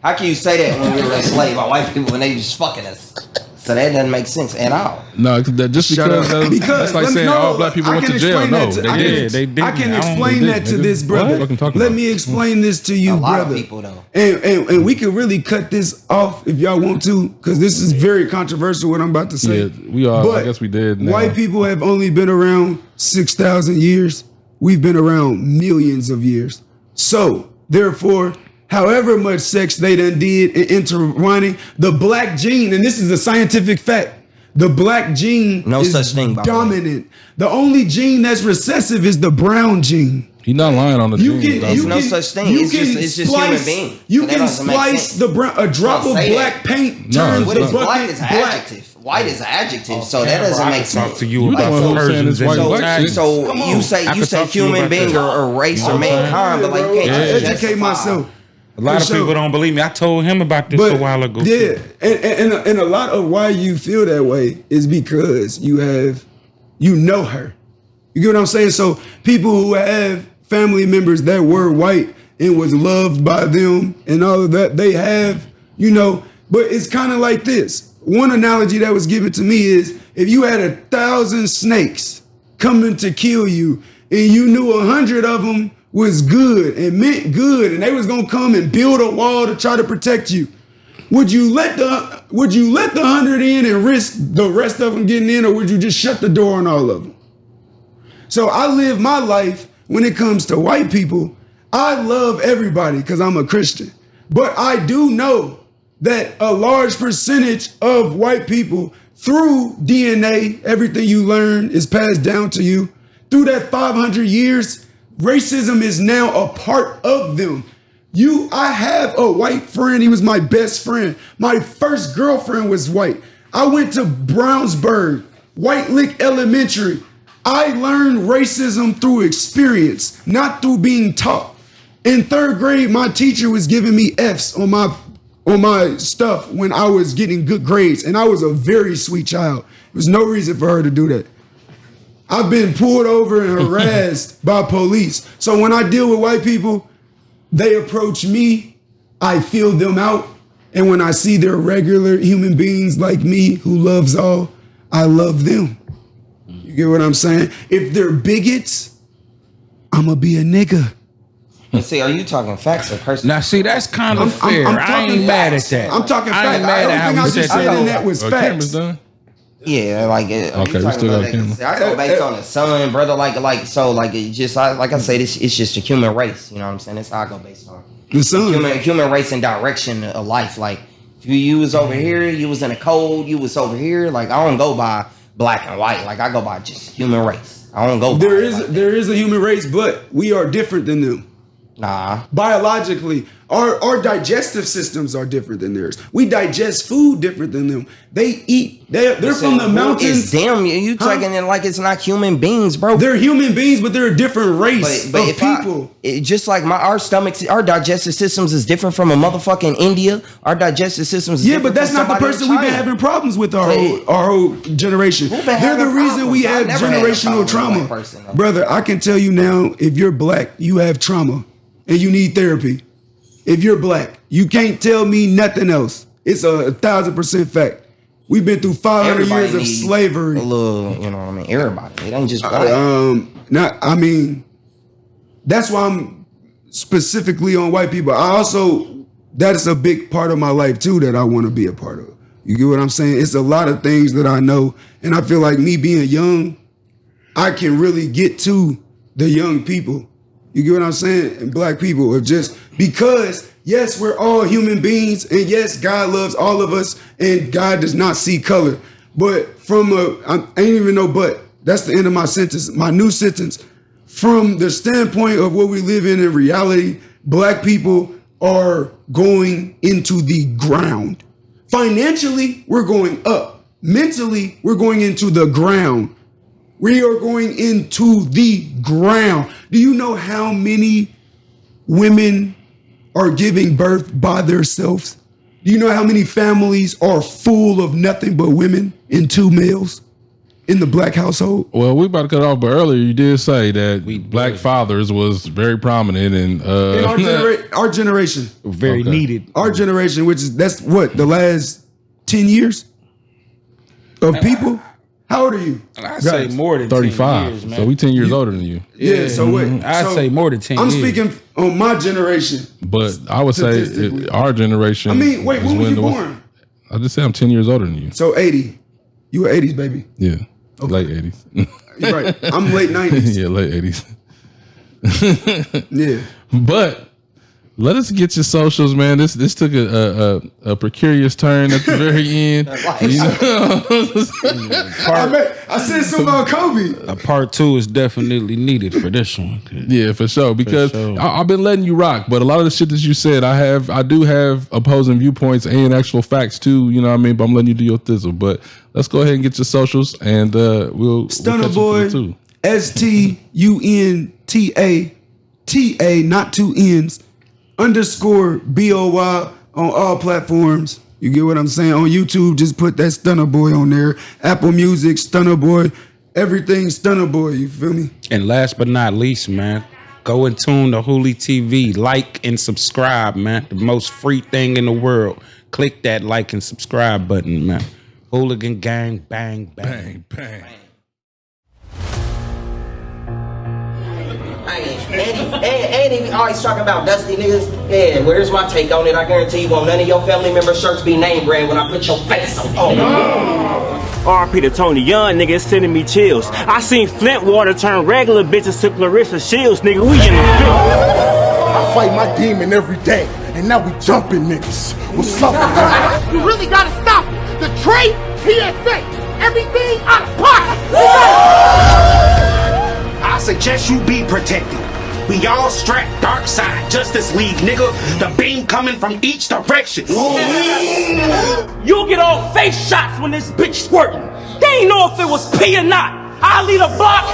how can you say that when we were enslaved by white people when they just fucking us? So that doesn't make sense at all. No, just Shut because up. that's like saying all black people I went can to jail. explain No, that to- they I did. can- They didn't. I can I don't explain think that they to did, this nigga. brother. What fucking talking Let about? me explain this to you, A lot brother. of people though. And we can really cut this off if y'all want to, because this is very controversial what I'm about to say. Yeah, we are. But I guess we did. Now. White people have only been around 6,000 years. We've been around millions of years. So, therefore, however much sex they done did in intertwining, the black gene, and this is a scientific fact, the black gene No is such thing, by the way. dominant. The only gene that's recessive is the brown gene. He's not lying on the You genes, can, though. you There's no can, such thing. you It's can just splice, human being. You So that can doesn't make splice sense. the brown. A drop Don't of say black that. paint No, turns What the is bucket white is an black. adjective. White is an adjective. So that doesn't make sense. Talk to you You about the one the who's saying Persians it's white and black Italians. shit. So Come on. you I say could talk to you human about being that. or race or Yeah, mankind, but like you can't I just educate justify. myself. A lot of For sure. people don't believe me. I told him about this a while ago. Yeah, and a lot of why you feel that way is because you know her. You get what I'm saying? So people who have family members that were white and was loved by them and all of that, they have, but it's kind of like this. One analogy that was given to me is if you had 1,000 snakes coming to kill you and you knew 100 of them was good and meant good and they was gonna come and build a wall to try to protect you, would you let the 100 in and risk the rest of them getting in, or would you just shut the door on all of them? So I live my life when it comes to white people. I love everybody because I'm a Christian, but I do know that a large percentage of white people, through DNA, everything you learn is passed down to you. Through that 500 years, racism is now a part of them. I have a white friend. He was my best friend. My first girlfriend was white. I went to Brownsburg, White Lick Elementary. I learned racism through experience, not through being taught. In 3rd grade, my teacher was giving me F's on my stuff when I was getting good grades, and I was a very sweet child. There was no reason for her to do that. I've been pulled over and harassed by police. So when I deal with white people, they approach me, I feel them out, and when I see they're regular human beings like me who loves all, I love them. You get what I'm saying? If they're bigots, I'm gonna be a nigga. But see, are you talking facts or personal? Now, see, that's kind of fair. I'm I talking ain't mad at facts. that. I'm talking I facts. ain't mad at how Everything you I said just said that. in that was Camera's facts. done. Yeah, like Okay, we still got camera. I go based on the sun, brother. It just like I said, it's just a human race. You know what I'm saying? That's how I go based on The sun. human race and direction of life. Like if you was over here, you was in the cold, you was over here. Like I don't go by black and white. Like I go by just human race. I don't go. There is a human race, but we are different than them. Nah. Biologically, our digestive systems are different than theirs. We digest food different than them. They eat. They're from the mountains. It's them. You taking it like it's not human beings, bro. They're human beings, but they're a different race but of people. Just like our stomachs, our digestive systems is different from a motherfucking India. Our digestive systems is different but that's from not the somebody person in we've been China. having problems with our whole generation. They're the reason we have generational trauma. Brother, I can tell you now, if you're black, you have trauma and you need therapy. If you're black, you can't tell me nothing else. It's 1,000% fact. We've been through 500 years of slavery. A little, you know what I mean? Everybody. It ain't just black. That's why I'm specifically on white people. That is a big part of my life too that I want to be a part of. You get what I'm saying? It's a lot of things that I know, and I feel like me being young, I can really get to the young people. You get what I'm saying? And black people are just because, yes, we're all human beings, and yes, God loves all of us, and God does not see color. But I ain't even know, but that's the end of my sentence. My new sentence. From the standpoint of what we live in reality, black people are going into the ground. Financially, we're going up. Mentally, we're going into the ground. We are going into the ground. Do you know how many women are giving birth by themselves? Do you know how many families are full of nothing but women and 2 males in the black household? Well, we about to cut off, but earlier you did say that black fathers was very prominent in our generation. Very needed. Our generation, that's what, the last 10 years of people? How old are you? I'd say more than 35. 10 years, man. So we 10 years older than you. Yeah, so wait. I'd say more than 10 I'm years. speaking on my generation. But I would say our generation. I mean, wait, when were you born? I just say I'm 10 years older than you. So 80. You were 80s, baby. Yeah. Okay. Late 80s. You're right. I'm late 90s. Yeah, late 80s. Yeah. But let us get your socials, man. This took a precarious turn at the very end. You know? I said something about Kobe. A part 2 is definitely needed for this one. Yeah, for sure. Because I've been letting you rock, but a lot of the shit that you said, I do have opposing viewpoints and actual facts too. You know what I mean? But I'm letting you do your thizzle. But let's go ahead and get your socials, and we'll Stunta Boy, STUNTATA, not 2 N's. _BOY on all platforms. You get what I'm saying? On YouTube, just put that Stunta Boy on there. Apple Music, Stunta Boy, everything Stunta Boy. You feel me? And last but not least, man, go and tune to Hooli TV. Like and subscribe, man. The most free thing in the world. Click that like and subscribe button, man. Hooligan gang, bang, bang, bang. Andy always talking about dusty niggas. Yeah, where's my take on it? I guarantee you won't none of your family member shirts be name brand when I put your face on. RP to Tony Young, nigga, it's sending me chills. I seen Flint water turn regular bitches to Clarissa Shields, nigga. We in the field. I fight my demon every day, and now we jumping niggas. What's up? You really gotta stop it. The trade, PSA, everything out of pocket. I suggest you be protected. We all strapped dark side, Justice League, nigga. The beam coming from each direction. You'll get all face shots when this bitch squirting. They ain't know if it was pee or not. I'll lead a block.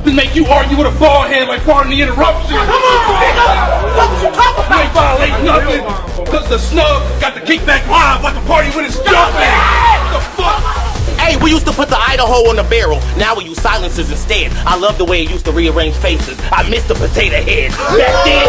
To make you argue with a bald head like part of the interruption. Come on, nigga! What you talking You ain't violate nothing. Cause the snub got the kickback live like a party when it's jumping. What the fuck? Hey, we used to put the Idaho on the barrel. Now we use silencers instead. I love the way it used to rearrange faces. I miss the potato head back then.